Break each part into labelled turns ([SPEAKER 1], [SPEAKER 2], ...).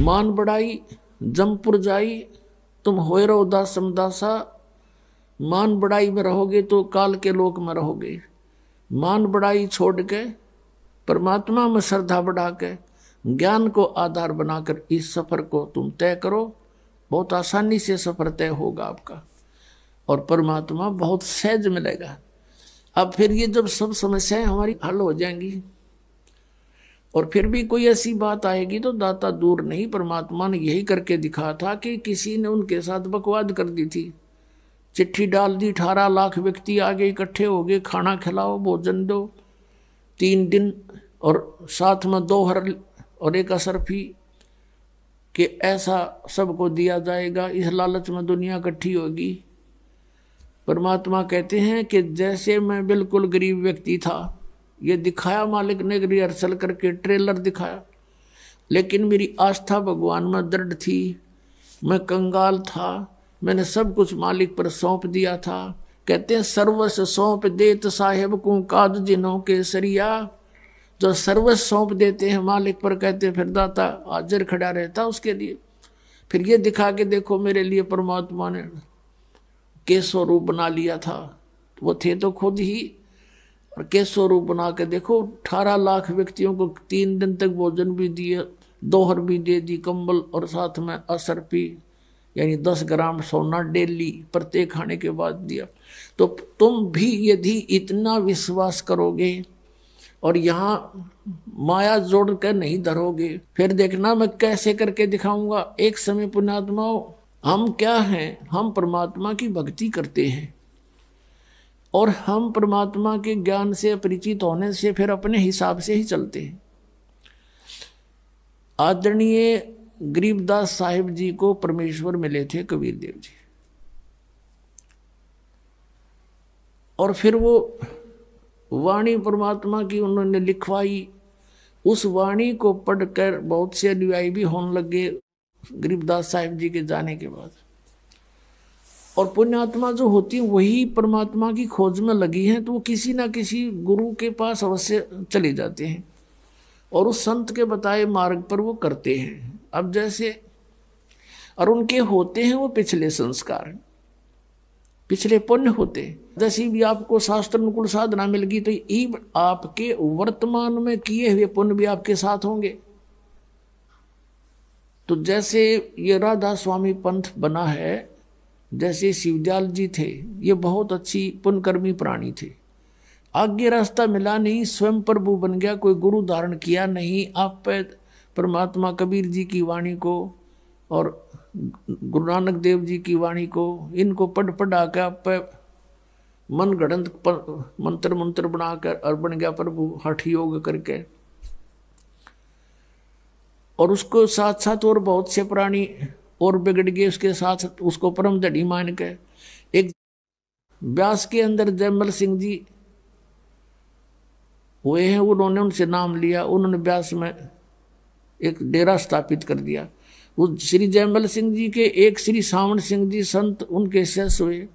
[SPEAKER 1] मान बढ़ाई जमपुर जाई, तुम होए रहो दास समदासा। मान बढ़ाई में रहोगे तो काल के लोक में रहोगे। मान बढ़ाई छोड़ के परमात्मा में श्रद्धा बढ़ा के ज्ञान को आधार बनाकर इस सफर को तुम तय करो। बहुत आसानी से सफर तय होगा आपका और परमात्मा बहुत सहज मिलेगा। अब फिर ये जब सब समस्याएं हमारी हल हो जाएंगी और फिर भी कोई ऐसी बात आएगी तो दाता दूर नहीं। परमात्मा ने यही करके दिखा था कि किसी ने उनके साथ बकवाद कर दी थी, चिट्ठी डाल दी, 18 लाख व्यक्ति आगे इकट्ठे हो गए, खाना खिलाओ भोजन दो 3 दिन और साथ में 2 हर और 1 असरफी कि ऐसा सबको दिया जाएगा। इस लालच में दुनिया इकट्ठी होगी। परमात्मा कहते हैं कि जैसे मैं बिल्कुल गरीब व्यक्ति था, ये दिखाया मालिक ने रिहर्सल करके ट्रेलर दिखाया, लेकिन मेरी आस्था भगवान में दृढ़ थी। मैं कंगाल था, मैंने सब कुछ मालिक पर सौंप दिया था। कहते हैं सर्वस्व सौंप देत साहेब को काज जिन्हों के सरिया। जो सर्वस्व सौंप देते हैं मालिक पर, कहते हैं फिर दाता हाजिर खड़ा रहता उसके लिए। फिर ये दिखा के देखो मेरे लिए परमात्मा ने केशव रूप बना लिया था, वो थे तो खुद ही, और केशव रूप बना के देखो 18 लाख व्यक्तियों को 3 दिन तक भोजन भी दिए, 2 हर भी दे दी, कंबल और साथ में असरफी यानी 10 ग्राम सोना डेली प्रत्येक खाने के बाद दिया। तो तुम भी यदि इतना विश्वास करोगे और यहाँ माया जोड़ कर नहीं धरोगे, फिर देखना मैं कैसे करके दिखाऊंगा। एक समय पुण्यात्माओं, हम क्या हैं? हम परमात्मा की भक्ति करते हैं और हम परमात्मा के ज्ञान से परिचित होने से फिर अपने हिसाब से ही चलते हैं। आदरणीय गरीबदास साहिब जी को परमेश्वर मिले थे कबीर देव जी, और फिर वो वाणी परमात्मा की उन्होंने लिखवाई। उस वाणी को पढ़कर बहुत से अनुयायी भी होने लगे गरीबदास साहिब जी के जाने के बाद। और पुण्यात्मा जो होती है वही परमात्मा की खोज में लगी हैं, तो वो किसी ना किसी गुरु के पास अवश्य चले जाते हैं और उस संत के बताए मार्ग पर वो करते हैं। अब जैसे और उनके होते हैं वो पिछले संस्कार, पिछले पुण्य होते। जैसी भी आपको शास्त्र अनुकूल साधना मिल गई तो ये आपके वर्तमान में किए हुए पुण्य भी आपके साथ होंगे। तो जैसे ये राधा स्वामी पंथ बना है, जैसे शिवदयाल जी थे, ये बहुत अच्छी पुण्यकर्मी प्राणी थे। आगे रास्ता मिला नहीं, स्वयं प्रभु बन गया, कोई गुरु धारण किया नहीं। आप पे परमात्मा कबीर जी की वाणी को और गुरु नानक देव जी की वाणी को, इनको पढ़ा के आप पे मन गढ़ंत मंत्र मंत्र बनाकर और बन गया प्रभु हठ योग करके। और उसको साथ साथ और बहुत से प्राणी और बिगड़ गए उसके साथ, उसको परम धड़ी मान के। एक व्यास के अंदर जयमल सिंह जी हुए हैं, उन्होंने उनसे नाम लिया, उन्होंने व्यास में एक डेरा स्थापित कर दिया। वो श्री जयमल सिंह जी के एक श्री सावण सिंह जी संत उनके शिष्य हुए।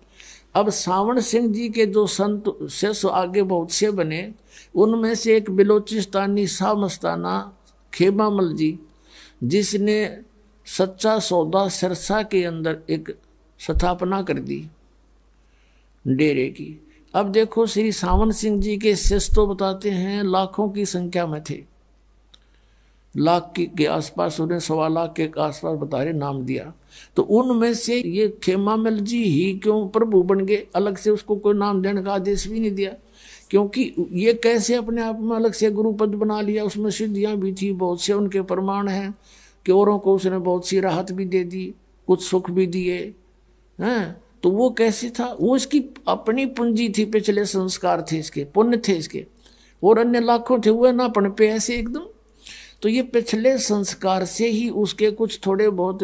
[SPEAKER 1] अब सावण सिंह जी के जो संत शिष्य आगे बहुत से बने, उनमें से एक बिलोचिस्तानी शाह मस्ताना खेमामल जी, जिसने सच्चा सौदा सिरसा के अंदर एक स्थापना कर दी डेरे की। अब देखो श्री सावन सिंह जी के शिष्य तो बताते हैं लाखों की संख्या में थे, लाख के आसपास, उन्हें 1.25 लाख के आसपास बता रहे नाम दिया। तो उनमें से ये खेमामल जी ही क्यों प्रभु बन गए? अलग से उसको कोई नाम देने का आदेश भी नहीं दिया, क्योंकि ये कैसे अपने आप में अलग से गुरु पद बना लिया। उसमें सिद्धियां भी थी, बहुत से उनके प्रमाण हैं कि औरों को उसने बहुत सी राहत भी दे दी, कुछ सुख भी दिए हैं। तो वो कैसे था? वो इसकी अपनी पूंजी थी, पिछले संस्कार थे इसके, पुण्य थे इसके, और अन्य लाखों थे हुए ना पन पे ऐसे एकदम। तो ये पिछले संस्कार से ही उसके कुछ थोड़े बहुत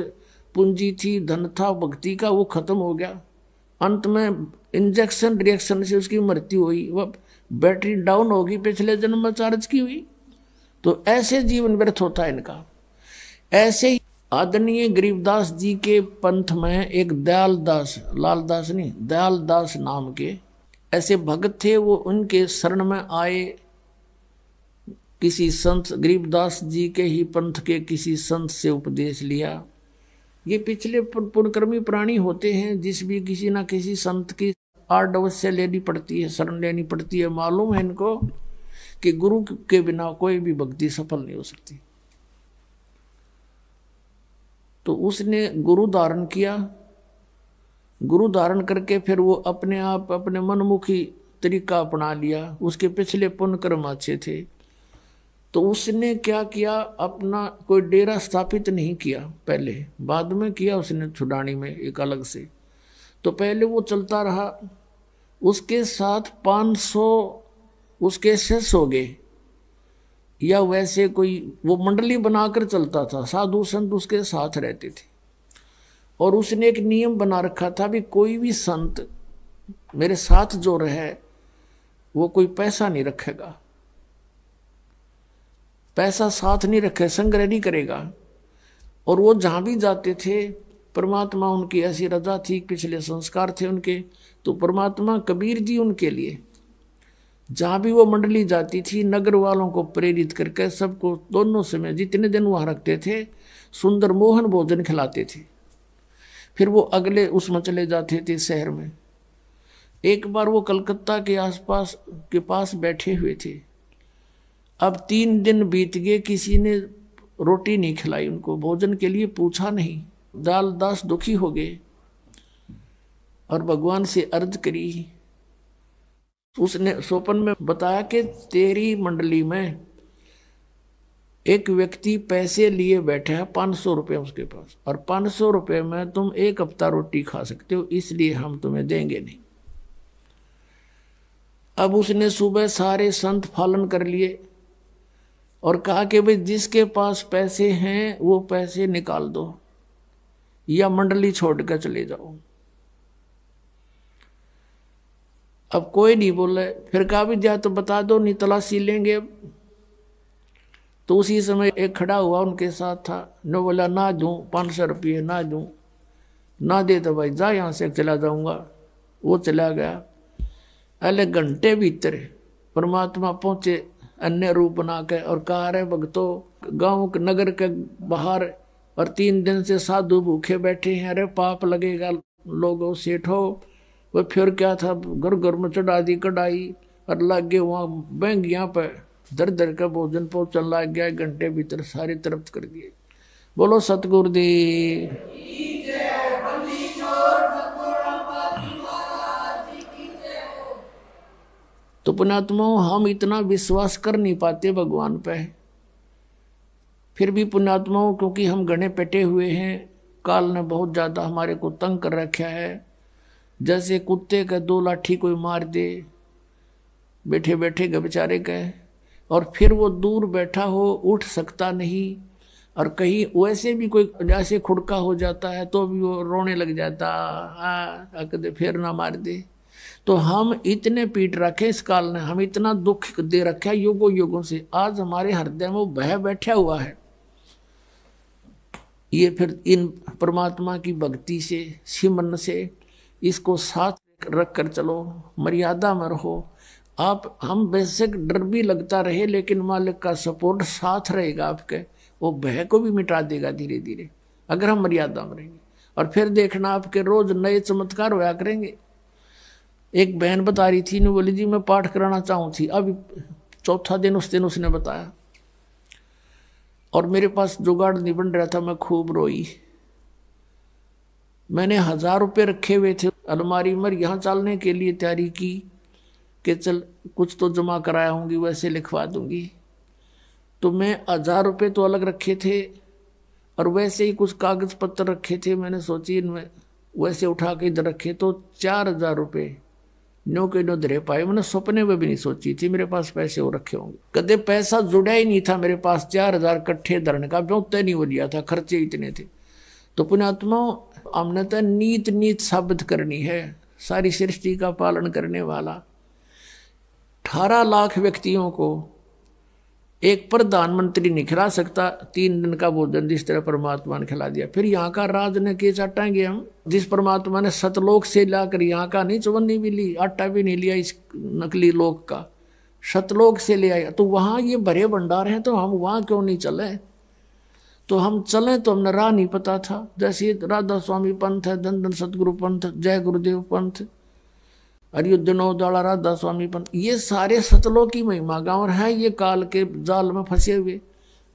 [SPEAKER 1] पूंजी थी, धन था भक्ति का, वो खत्म हो गया। अंत में इंजेक्शन रिएक्शन से उसकी मृत्यु हुई, वह बैटरी डाउन होगी, पिछले जन्म में चार्ज की हुई। तो ऐसे जीवन व्यर्थ होता है इनका। ऐसे ही आदरणीय गरीबदास जी के पंथ में एक दयालदास, लालदास नहीं, दयालदास नाम के ऐसे भगत थे। वो उनके शरण में आए, किसी संत गरीबदास जी के ही पंथ के किसी संत से उपदेश लिया। ये पिछले पुण्यकर्मी प्राणी होते हैं, जिस भी किसी ना किसी संत की आड़ अवश्य लेनी पड़ती है, शरण लेनी पड़ती है। मालूम है इनको कि गुरु के बिना कोई भी भक्ति सफल नहीं हो सकती। तो उसने गुरु धारण किया। गुरु धारण करके फिर वो अपने आप अपने मनमुखी तरीका अपना लिया। उसके पिछले पुण्य कर्म अच्छे थे, तो उसने क्या किया, अपना कोई डेरा स्थापित नहीं किया पहले, बाद में किया उसने छुड़ानी में एक अलग से। तो पहले वो चलता रहा, उसके साथ 500 उसके शिष्य हो गए, या वैसे कोई वो मंडली बनाकर चलता था, साधु संत उसके साथ रहते थे। और उसने एक नियम बना रखा था भी कोई भी संत मेरे साथ जो रहे वो कोई पैसा नहीं रखेगा, पैसा साथ नहीं रखे, संग्रह नहीं करेगा। और वो जहाँ भी जाते थे परमात्मा उनकी ऐसी रजा थी, पिछले संस्कार थे उनके, तो परमात्मा कबीर जी उनके लिए जहाँ भी वो मंडली जाती थी नगर वालों को प्रेरित करके सबको दोनों समय जितने दिन वहाँ रखते थे सुंदर मोहन भोजन खिलाते थे। फिर वो अगले उसमें चले जाते थे शहर में। एक बार वो कलकत्ता के आसपास के पास बैठे हुए थे। अब 3 दिन बीत गए, किसी ने रोटी नहीं खिलाई उनको, भोजन के लिए पूछा नहीं। दाल दास दुखी हो गए और भगवान से अर्ज करी। उसने स्वप्न में बताया कि तेरी मंडली में एक व्यक्ति पैसे लिए बैठा है, 500 रुपये उसके पास, और 500 रुपये में तुम 1 हफ्ता रोटी खा सकते हो, इसलिए हम तुम्हें देंगे नहीं। अब उसने सुबह सारे संत पालन कर लिए और कहा कि भाई जिसके पास पैसे हैं वो पैसे निकाल दो या मंडली छोड़ कर चले जाओ। अब कोई नहीं बोले। फिर कहा भी जा तो बता दो, नहीं तलाशी लेंगे। तो उसी समय एक खड़ा हुआ उनके साथ था, न बोला ना दूं 500 रुपये, ना दूं, ना दे तो भाई जा यहाँ से चला जाऊंगा। वो चला गया। अगले घंटे भीतर परमात्मा पहुंचे अन्य रूप बना के और कहा रे भक्तों गांव नगर के बाहर और 3 दिन से साधु भूखे बैठे हैं, अरे पाप लगेगा लोगों सेठो। वह फिर क्या था, घर घर में चढ़ा दी कढ़ाई और लग गए वहाँ बैंगियाँ पे दर दर का भोजन पहुँचने लग गया। 1 घंटे भीतर सारी तरफ कर दिए। बोलो सतगुरुदेव। तो पुण्यात्माओं हम इतना विश्वास कर नहीं पाते भगवान पे, फिर भी पुण्यात्माओं क्योंकि हम घने पेटे हुए हैं, काल ने बहुत ज़्यादा हमारे को तंग कर रखा है। जैसे कुत्ते का 2 लाठी कोई मार दे बैठे बैठे के बेचारे के, और फिर वो दूर बैठा हो उठ सकता नहीं, और कहीं वैसे भी कोई जैसे खुड़का हो जाता है तो भी वो रोने लग जाता, कदे फिर ना मार दे। तो हम इतने पीट रखे इस काल ने, हम इतना दुख दे रखा है युगों युगों से, आज हमारे हृदय में वो भय बैठा हुआ है। ये फिर इन परमात्मा की भक्ति से सिमरन से इसको साथ रख कर चलो, मर्यादा में रहो आप। हम बेशक डर भी लगता रहे लेकिन मालिक का सपोर्ट साथ रहेगा आपके, वो भय को भी मिटा देगा धीरे धीरे अगर हम मर्यादा में रहेंगे। और फिर देखना आपके रोज नए चमत्कार होया करेंगे। एक बहन बता रही थी, ने बोली जी मैं पाठ कराना चाहूँ थी, अभी 4था दिन उस दिन उसने बताया, और मेरे पास जुगाड़ नहीं बन रहा था, मैं खूब रोई। मैंने 1000 रुपये रखे हुए थे अलमारी में, यहाँ चलने के लिए तैयारी की कि चल कुछ तो जमा कराया होंगी, वैसे लिखवा दूंगी। तो मैं 1000 रुपये तो अलग रखे थे और वैसे ही कुछ कागज पत्र रखे थे। मैंने सोची इनमें वैसे उठा के इधर रखे तो 4000 रुपये नो के नो धरे पाए। मैंने सपने में भी नहीं सोची थी मेरे पास पैसे हो रखे होंगे, कदे पैसा जुड़ा ही नहीं था मेरे पास। 4000 इकट्ठे धरने का ब्योते नहीं हो लिया था, खर्चे इतने थे। तो पुण्यात्मा हमने तो नीत साबित करनी है, सारी सृष्टि का पालन करने वाला 18 लाख व्यक्तियों को एक प्रधानमंत्री नहीं खिला सकता 3 दिन का भोजन जिस तरह परमात्मा ने खिला दिया। फिर यहाँ का राज ने के चाटेंगे हम, जिस परमात्मा ने सतलोक से लाकर यहाँ का नहीं चवन्नी भी ली, आटा भी नहीं लिया इस नकली लोक का, सतलोक से ले आया। तो वहां ये भरे भंडार हैं, तो हम वहां क्यों नहीं चले? तो हम चले तो हमने राह नहीं पता था। जैसे राधा स्वामी पंथ है, धन धन सतगुरु पंथ, जय गुरुदेव पंथ, अयोध्या राधा स्वामी पंथ, ये सारे सतलोक की महिमा गाँव है। ये काल के जाल में फंसे हुए,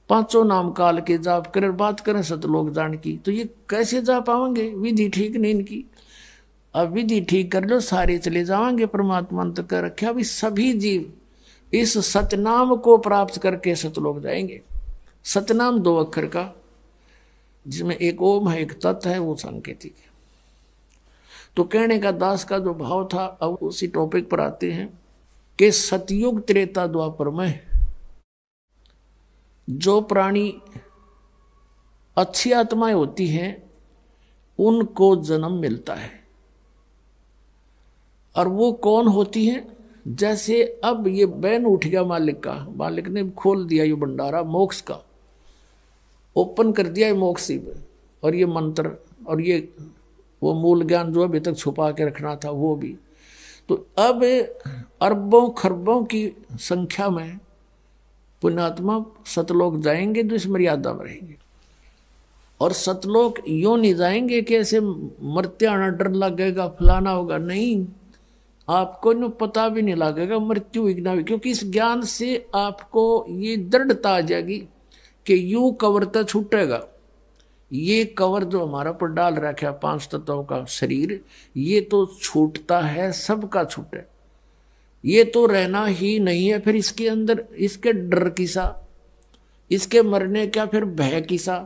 [SPEAKER 1] पांचों नाम काल के जाप कर बात करें सतलोक जान की, तो ये कैसे जा पाएंगे? विधि ठीक नहीं इनकी। अब विधि ठीक कर लो, सारे चले जाएंगे परमात्मा तक कर रखे। अभी सभी जीव इस सतनाम को प्राप्त करके सतलोक जाएंगे। सतनाम 2 अक्षर का, जिसमें एक ओम है, एक तत् है, वो सांकेतिक है। तो कहने का दास का जो भाव था, अब उसी टॉपिक पर आते हैं कि सतयुग त्रेता द्वापर में जो प्राणी अच्छी आत्माएं होती हैं उनको जन्म मिलता है। और वो कौन होती हैं? जैसे अब ये बैन उठ गया मालिक का, मालिक ने खोल दिया ये भंडारा मोक्ष का, ओपन कर दिया है मोक्ष पे, और ये मंत्र और ये वो मूल ज्ञान जो अभी तक छुपा के रखना था वो भी। तो अब अरबों खरबों की संख्या में पुण्यात्मा सतलोक जाएंगे जो इस मर्यादा में रहेंगे। और सतलोक यूं नहीं जाएंगे कि ऐसे मरते आना डर लगेगा, फलाना होगा, नहीं, आपको न पता भी नहीं लगेगा मृत्यु विघ्ना भी, क्योंकि इस ज्ञान से आपको ये दृढ़ता आ जाएगी कि यूं कवर तो छूटेगा। ये कवर जो हमारा पर डाल रखा 5 तत्वों का शरीर, ये तो छूटता है, सबका छूटे, ये तो रहना ही नहीं है। फिर इसके अंदर इसके डर किसा, इसके मरने का फिर भय किसा।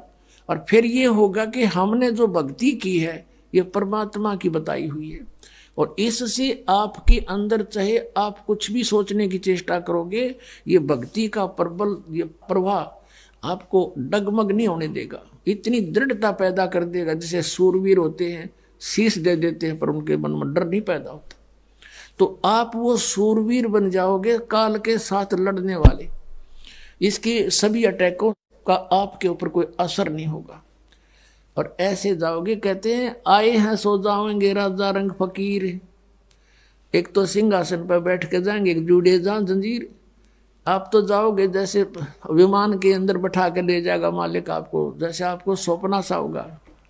[SPEAKER 1] और फिर ये होगा कि हमने जो भक्ति की है ये परमात्मा की बताई हुई है, और इससे आपके अंदर चाहे आप कुछ भी सोचने की चेष्टा करोगे, ये भक्ति का प्रबल ये प्रवाह आपको डगमग नहीं होने देगा, इतनी दृढ़ता पैदा कर देगा। जैसे सूरवीर होते हैं, शीश दे देते हैं पर उनके मन में डर नहीं पैदा होता। तो आप वो सूरवीर बन जाओगे, काल के साथ लड़ने वाले। इसकी सभी अटैकों का आपके ऊपर कोई असर नहीं होगा, और ऐसे जाओगे। कहते हैं आए हैं सो जाओगे राजा रंग फकीर, एक तो सिंहासन पर बैठ के जाएंगे, एक जुड़े जान जंजीर। आप तो जाओगे जैसे विमान के अंदर बैठा के ले जाएगा मालिक आपको, जैसे आपको सौंपना सा होगा,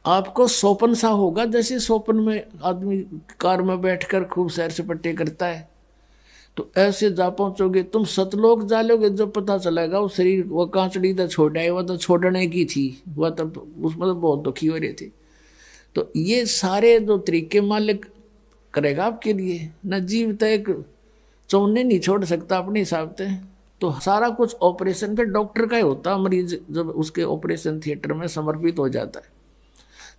[SPEAKER 1] आपको सौंपन सा होगा। जैसे सौंपन में आदमी कार में बैठकर खूब सैर सपाटे करता है, तो ऐसे जा पहुंचोगे। तुम सतलोक जा लोगे, जब पता चलेगा वो शरीर वो कांचड़ी तो छोड़ आए, वो तो छोड़ने की थी, वह तो उसमें तो बहुत दुखी हो रहे थे। तो ये सारे जो तरीके मालिक करेगा आपके लिए। न जीव तो एक चौने नहीं छोड़ सकता अपने हिसाब से। तो सारा कुछ ऑपरेशन पे डॉक्टर का ही होता, मरीज जब उसके ऑपरेशन थिएटर में समर्पित हो जाता है।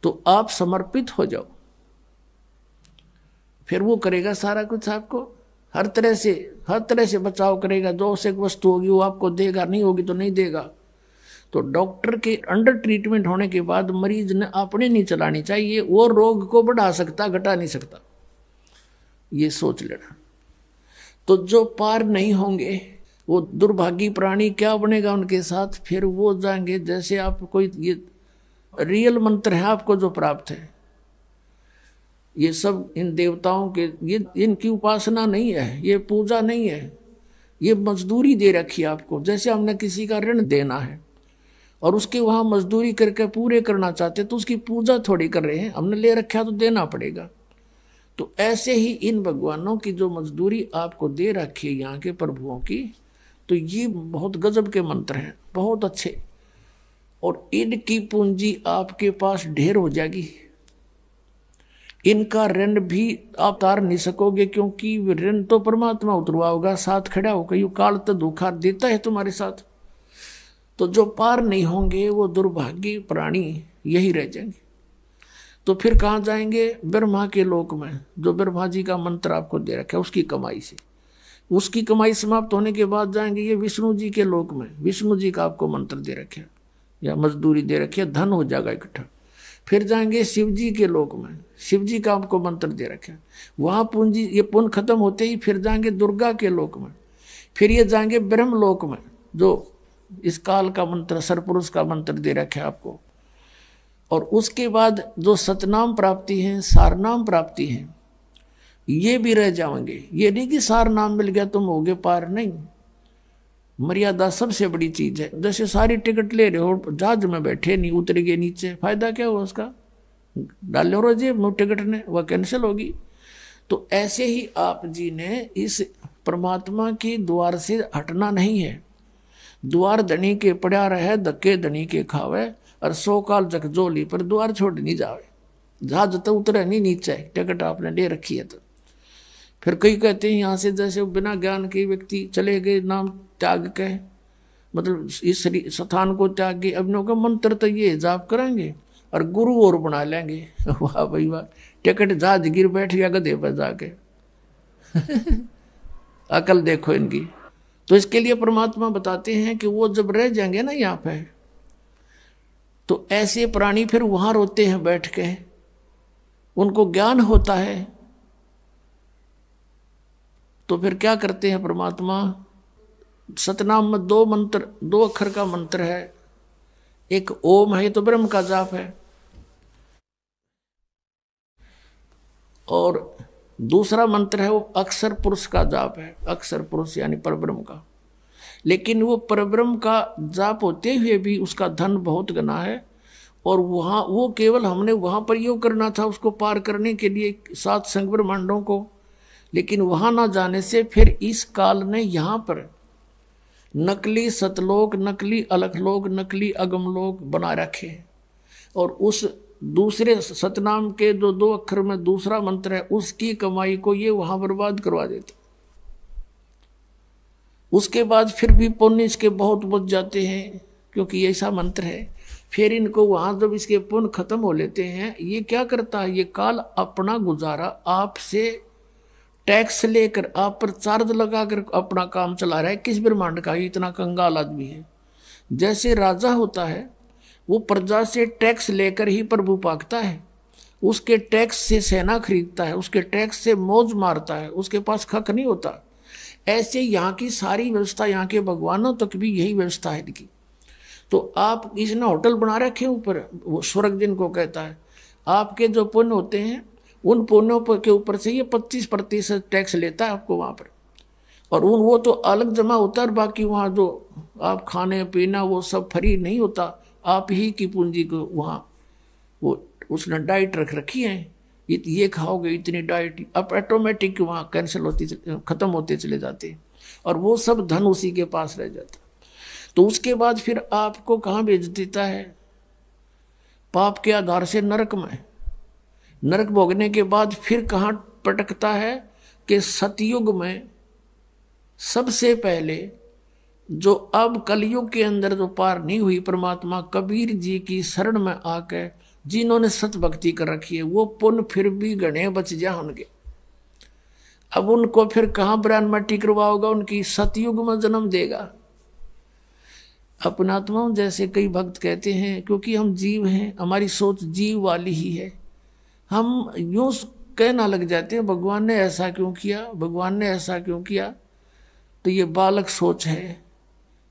[SPEAKER 1] तो आप समर्पित हो जाओ, फिर वो करेगा सारा कुछ आपको, हर तरह से बचाव करेगा। जो आवश्यक वस्तु होगी वो आपको देगा, नहीं होगी तो नहीं देगा। तो डॉक्टर के अंडर ट्रीटमेंट होने के बाद मरीज ने अपने नहीं चलानी चाहिए, वो रोग को बढ़ा सकता, घटा नहीं सकता, ये सोच लेना। तो जो पार नहीं होंगे वो दुर्भागी प्राणी, क्या बनेगा उनके साथ? फिर वो जाएंगे जैसे आप कोई, ये रियल मंत्र है आपको जो प्राप्त है, ये सब इन देवताओं के, ये इनकी उपासना नहीं है, ये पूजा नहीं है, ये मजदूरी दे रखी है आपको। जैसे हमने किसी का ऋण देना है और उसके वहाँ मजदूरी करके पूरे करना चाहते, तो उसकी पूजा थोड़ी कर रहे हैं, हमने ले रखा तो देना पड़ेगा। तो ऐसे ही इन भगवानों की जो मजदूरी आपको दे रखी है यहाँ के प्रभुओं की, तो ये बहुत गजब के मंत्र हैं, बहुत अच्छे। और इनकी पूंजी आपके पास ढेर हो जाएगी, इनका ऋण भी आप तार नहीं सकोगे, क्योंकि ऋण तो परमात्मा उतरवा होगा, साथ खड़ा होगा, यू काल तो धोखा देता है तुम्हारे साथ। तो जो पार नहीं होंगे वो दुर्भाग्य प्राणी यही रह जाएंगे। तो फिर कहाँ जाएंगे? ब्रह्मा के लोक में, जो ब्रह्मा जी का मंत्र आपको दे रखा है उसकी कमाई से। उसकी कमाई समाप्त होने के बाद जाएंगे ये विष्णु जी के लोक में, विष्णु जी का आपको मंत्र दे रखे या मजदूरी दे रखी है, धन हो जाएगा इकट्ठा। फिर जाएंगे शिव जी के लोक में, शिव जी का आपको मंत्र दे रखे, वहाँ पूंजी ये पुण्य खत्म होते ही फिर जाएंगे दुर्गा के लोक में। फिर ये जाएंगे ब्रह्म लोक में, जो इस काल का मंत्र सरपुरुष का मंत्र दे रखे आपको। और उसके बाद जो सतनाम प्राप्ति है, सारनाम प्राप्ति है, ये भी रह जाएंगे। ये नहीं कि सार नाम मिल गया तुम होगे पार, नहीं। मर्यादा सबसे बड़ी चीज है। जैसे सारी टिकट ले रहे हो, जहाज में बैठे नहीं, उतर गए नीचे, फायदा क्या हुआ उसका? डाल लो जेब में टिकट ने, वह कैंसिल होगी। तो ऐसे ही आप जी ने इस परमात्मा के द्वार से हटना नहीं है। द्वार धनी के पड़ा रहे, धक्के धनी के खावे, और 100 काल जगजोली पर द्वार छोड़ नहीं जावे। जहाज तो उतरे नहीं नीचे, टिकट आपने ले रखी है। तो फिर कई कहते हैं यहाँ से जैसे बिना ज्ञान के व्यक्ति चले गए, नाम त्याग के, मतलब इस स्थान को त्याग के, अब का मंत्र तो ये जाप करेंगे और गुरु और बना लेंगे। वाह भाई वाह, टिकट जहाज गिर बैठ गया गधे पर जाके। अकल देखो इनकी। तो इसके लिए परमात्मा बताते हैं कि वो जब रह जाएंगे ना यहाँ पे, तो ऐसे प्राणी फिर वहां रोते हैं बैठ के, उनको ज्ञान होता है। तो फिर क्या करते हैं परमात्मा? सतनाम में 2 मंत्र, 2 अक्षर का मंत्र है। एक ओम है, तो ब्रह्म का जाप है, और दूसरा मंत्र है वो अक्षर पुरुष का जाप है। अक्षर पुरुष यानी परब्रह्म का। लेकिन वो परब्रह्म का जाप होते हुए भी उसका धन बहुत गना है, और वहाँ वो केवल हमने वहाँ प्रयोग करना था उसको पार करने के लिए 7 संग ब्रह्मांडों को। लेकिन वहाँ ना जाने से फिर इस काल ने यहाँ पर नकली सतलोक, नकली अलखलोक, नकली अगमलोक बना रखे हैं। और उस दूसरे सतनाम के जो 2 अक्षर में दूसरा मंत्र है, उसकी कमाई को ये वहां बर्बाद करवा देते। उसके बाद फिर भी पुण्य इसके बहुत बच जाते हैं, क्योंकि ऐसा मंत्र है। फिर इनको वहां जब इसके पुण्य खत्म हो लेते हैं, ये क्या करता है? ये काल अपना गुजारा आपसे टैक्स लेकर, आप पर चार्ज लगाकर अपना काम चला रहा है। किस ब्रह्मांड का इतना कंगाल आदमी है? जैसे राजा होता है, वो प्रजा से टैक्स लेकर ही प्रभु पाकता है। उसके टैक्स से सेना खरीदता है, उसके टैक्स से मौज मारता है, उसके पास खक नहीं होता। ऐसे यहाँ की सारी व्यवस्था, यहाँ के भगवानों तक भी यही व्यवस्था है इनकी। तो आप इसने होटल बना रखे ऊपर, वो स्वर्ग जिनको कहता है। आपके जो पुण्य होते हैं, उन पुण्यों के ऊपर से ये 25% टैक्स लेता है आपको वहाँ पर। और वो तो अलग जमा होता है, और बाकी वहाँ जो आप खाने पीना वो सब फ्री नहीं होता। आप ही की पूंजी को वहाँ वो उसने डाइट रख रखी है, ये खाओगे इतनी डाइट, अब ऑटोमेटिक वहाँ कैंसिल होती, खत्म होते चले जाते, और वो सब धन उसी के पास रह जाता। तो उसके बाद फिर आपको कहाँ भेज देता है? पाप के आधार से नरक में। नरक भोगने के बाद फिर कहाँ पटकता है? कि सतयुग में सबसे पहले जो अब कलयुग के अंदर जो पार नहीं हुई, परमात्मा कबीर जी की शरण में आकर जिन्होंने सत भक्ति कर रखी है, वो पुण्य फिर भी गणे बच जा उनके। अब उनको फिर कहाँ ब्राह्मण मट्टी करवाओगा? उनकी सतयुग में जन्म देगा। अपनात्माओं, जैसे कई भक्त कहते हैं, क्योंकि हम जीव हैं, हमारी सोच जीव वाली ही है, हम यूं कहना लग जाते हैं भगवान ने ऐसा क्यों किया, भगवान ने ऐसा क्यों किया। तो ये बालक सोच है।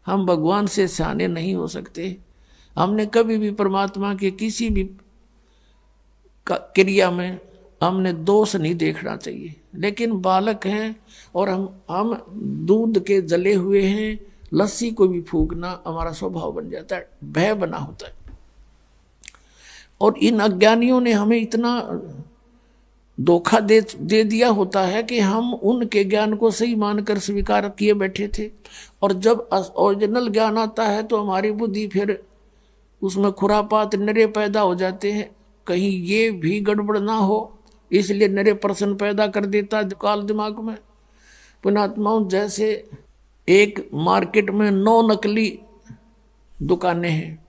[SPEAKER 1] हम भगवान से सियाने नहीं हो सकते। हमने कभी भी परमात्मा के किसी भी क्रिया में हमने दोष नहीं देखना चाहिए। लेकिन बालक हैं और हम दूध के जले हुए हैं, लस्सी को भी फूकना हमारा स्वभाव बन जाता है, भय बना होता है। और इन अज्ञानियों ने हमें इतना धोखा दे दिया होता है कि हम उनके ज्ञान को सही मानकर स्वीकार किए बैठे थे। और जब ओरिजिनल ज्ञान आता है तो हमारी बुद्धि फिर उसमें खुरापात नरे पैदा हो जाते हैं। कहीं ये भी गड़बड़ ना हो, इसलिए नरे प्रश्न पैदा कर देता काल दिमाग में। पुणात्माओं, जैसे एक मार्केट में 9 नकली दुकानें हैं,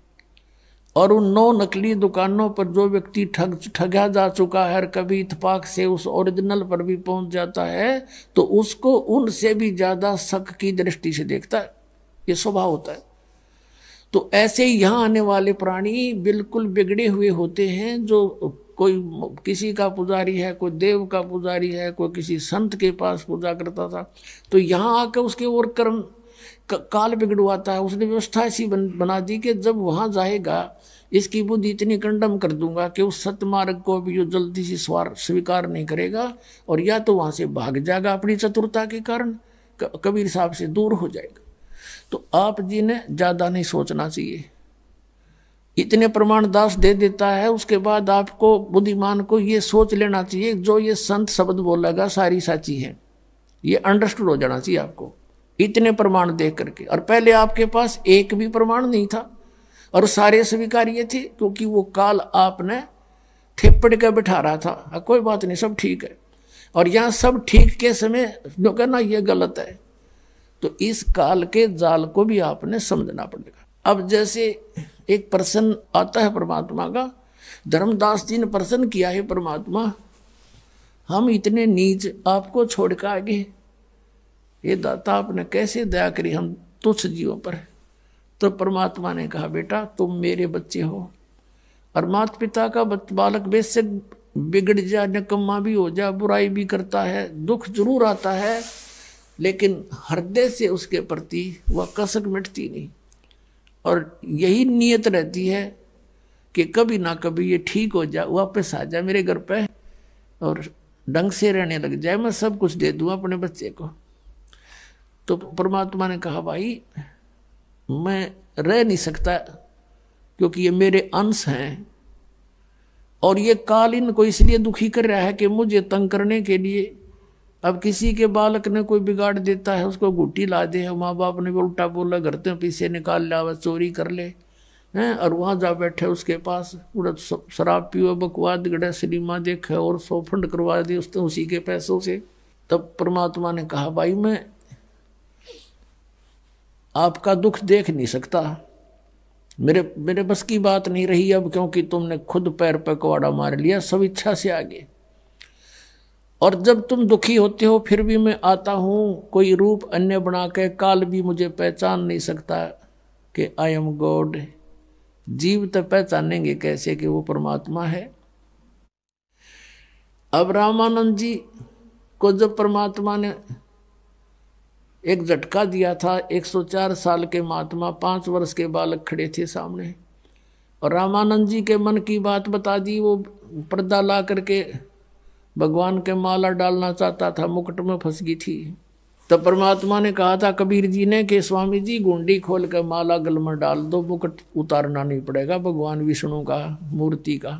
[SPEAKER 1] और उन 9 नकली दुकानों पर जो व्यक्ति ठगा जा चुका है और कभी इत्तेफाक से उस ओरिजिनल पर भी पहुंच जाता है, तो उसको उनसे भी ज्यादा शक की दृष्टि से देखता है। ये स्वभाव होता है। तो ऐसे ही यहाँ आने वाले प्राणी बिल्कुल बिगड़े हुए होते हैं। जो कोई किसी का पुजारी है, कोई देव का पुजारी है, कोई किसी संत के पास पूजा करता था, तो यहाँ आकर उसके और कर्म काल बिगड़वाता है। उसने व्यवस्था ऐसी बना दी कि जब वहाँ जाएगा, इसकी बुद्धि इतनी कंडम कर दूंगा कि उस सतमार्ग को भी जो जल्दी से स्वीकार नहीं करेगा और या तो वहां से भाग जाएगा अपनी चतुरता के कारण, कबीर साहब से दूर हो जाएगा। तो आप जी ने ज्यादा नहीं सोचना चाहिए। इतने प्रमाण दास दे देता है, उसके बाद आपको बुद्धिमान को ये सोच लेना चाहिए जो ये संत शब्द बोलेगा सारी साची है, ये अंडरस्टूड हो जाना चाहिए आपको इतने प्रमाण देख करके। और पहले आपके पास एक भी प्रमाण नहीं था और सारे स्वीकार्य थे, क्योंकि वो काल आपने थेपड़ के बैठा रहा था। कोई बात नहीं, सब ठीक है, और यहाँ सब ठीक के समय जो कहना ये गलत है, तो इस काल के जाल को भी आपने समझना पड़ेगा। अब जैसे एक प्रश्न आता है परमात्मा का, धर्मदास जी ने प्रश्न किया है, परमात्मा हम इतने नीच आपको छोड़ कर आगे, ये दाता आपने कैसे दया करी हम तुच्छ जीवों पर। तो परमात्मा ने कहा, बेटा तुम मेरे बच्चे हो, और माता पिता का बालक बेशक बिगड़ जा, निकम्मा भी हो जा, बुराई भी करता है, दुख जरूर आता है, लेकिन हृदय से उसके प्रति वह कसक मिटती नहीं, और यही नियत रहती है कि कभी ना कभी ये ठीक हो जाए, वापस आ जाए मेरे घर पे और ढंग से रहने लग जाए, मैं सब कुछ दे दूँ अपने बच्चे को। तो परमात्मा ने कहा, भाई मैं रह नहीं सकता, क्योंकि ये मेरे अंश हैं, और ये काल इनको इसलिए दुखी कर रहा है कि मुझे तंग करने के लिए। अब किसी के बालक ने कोई बिगाड़ देता है, उसको गुट्टी ला दे, माँ बाप ने भी उल्टा बोला, घर से पीछे निकाल लिया, चोरी कर ले हैं, और वहाँ जा बैठे उसके पास, उड़द शराब पियो, बकवाद गड़े, सिनेमा देखे और सोफंड करवा दी उसने उसी के पैसों से। तब परमात्मा ने कहा, भाई मैं आपका दुख देख नहीं सकता, मेरे बस की बात नहीं रही अब, क्योंकि तुमने खुद पैर पे कुआड़ा मार लिया सब इच्छा से आगे। और जब तुम दुखी होते हो फिर भी मैं आता हूँ कोई रूप अन्य बना के, काल भी मुझे पहचान नहीं सकता कि आई एम गॉड। जीव तो पहचानेंगे कैसे कि वो परमात्मा है। अब रामानंद जी को जब परमात्मा ने एक झटका दिया था, 104 साल के महात्मा, 5 वर्ष के बालक खड़े थे सामने, और रामानंद जी के मन की बात बता दी। वो पर्दा ला करके भगवान के माला डालना चाहता था, मुकुट में फंस गई थी। तब परमात्मा ने कहा था कबीर जी ने कि स्वामी जी गुंडी खोल कर माला गल में डाल दो, मुकुट उतारना नहीं पड़ेगा भगवान विष्णु का मूर्ति का।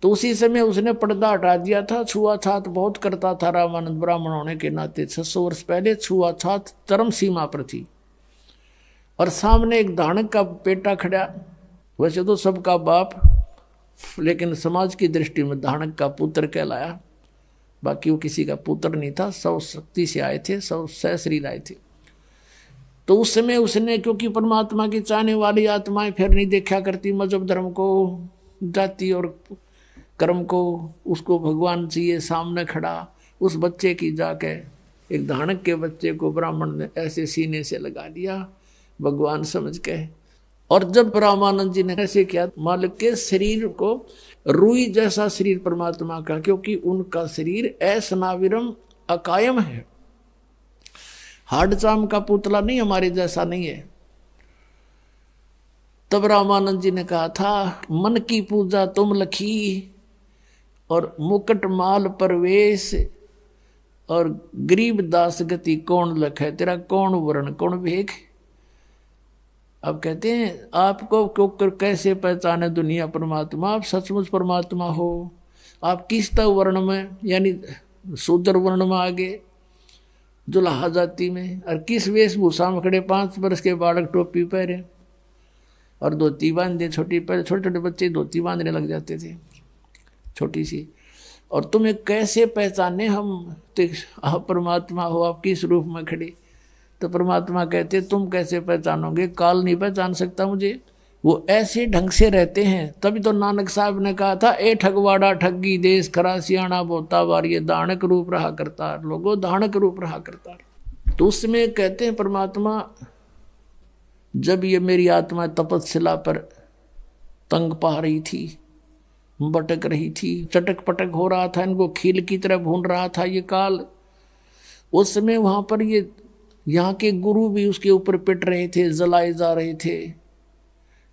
[SPEAKER 1] तो उसी समय उसने पर्दा हटा दिया था। छुआछात बहुत करता था रामानंद, ब्राह्मण होने के नाते 600 वर्ष पहले छुआछात चरम सीमा पर थी। और सामने एक धानक का बेटा खड़ा, वैसे तो सबका बाप, लेकिन समाज की दृष्टि में धानक का पुत्र कहलाया, बाकी वो किसी का पुत्र नहीं था, सब शक्ति से आए थे, सब सहशरीर आए थे। तो उस समय उसने, क्योंकि परमात्मा की चाहने वाली आत्माएं फिर नहीं देखा करती मजहब धर्म को, जाति और कर्म को, उसको भगवान चाहिए, सामने खड़ा उस बच्चे की जाके, एक धानक के बच्चे को ब्राह्मण ने ऐसे सीने से लगा दिया भगवान समझ के। और जब रामानंद जी ने ऐसे किया, मालिक के शरीर को रुई जैसा शरीर परमात्मा का, क्योंकि उनका शरीर असनाविरम अकायम है, हाड चाम का पुतला नहीं, हमारे जैसा नहीं है। तब रामानंद जी ने कहा था, मन की पूजा तुम लखी और मुकुट माल परवेश, और गरीब दास गति कौन लखे, तेरा कौन वर्ण कौन भेख। अब कहते हैं आपको क्यों कैसे पहचाने दुनिया परमात्मा, आप सचमुच परमात्मा हो। आप किस वर्ण में, यानी शूद्र वर्ण में आगे, जुलाहा जाति में, और किस वेशभूषा में खड़े, 5 वर्ष के बालक टोपी पहरे और धोती बांधे, छोटे छोटे बच्चे धोती बांधने लग जाते थे छोटी सी। और तुम्हें कैसे पहचाने हम, तो आप परमात्मा हो, आप किस रूप में खड़े। तो परमात्मा कहते तुम कैसे पहचानोगे, काल नहीं पहचान सकता मुझे, वो ऐसे ढंग से रहते हैं। तभी तो नानक साहब ने कहा था, ए ठगवाड़ा ठगी देश खरा सियाणा बोता बार, ये दानक रूप रहा करता, लोगों दानक रूप रहा करता। तो उसमें कहते हैं परमात्मा, जब ये मेरी आत्मा तपस्या पर तंग पा रही थी, भटक रही थी, चटक पटक हो रहा था, इनको खील की तरह भून रहा था ये काल, उस समय वहां पर ये यहाँ के गुरु भी उसके ऊपर पिट रहे थे, जलाए जा रहे थे,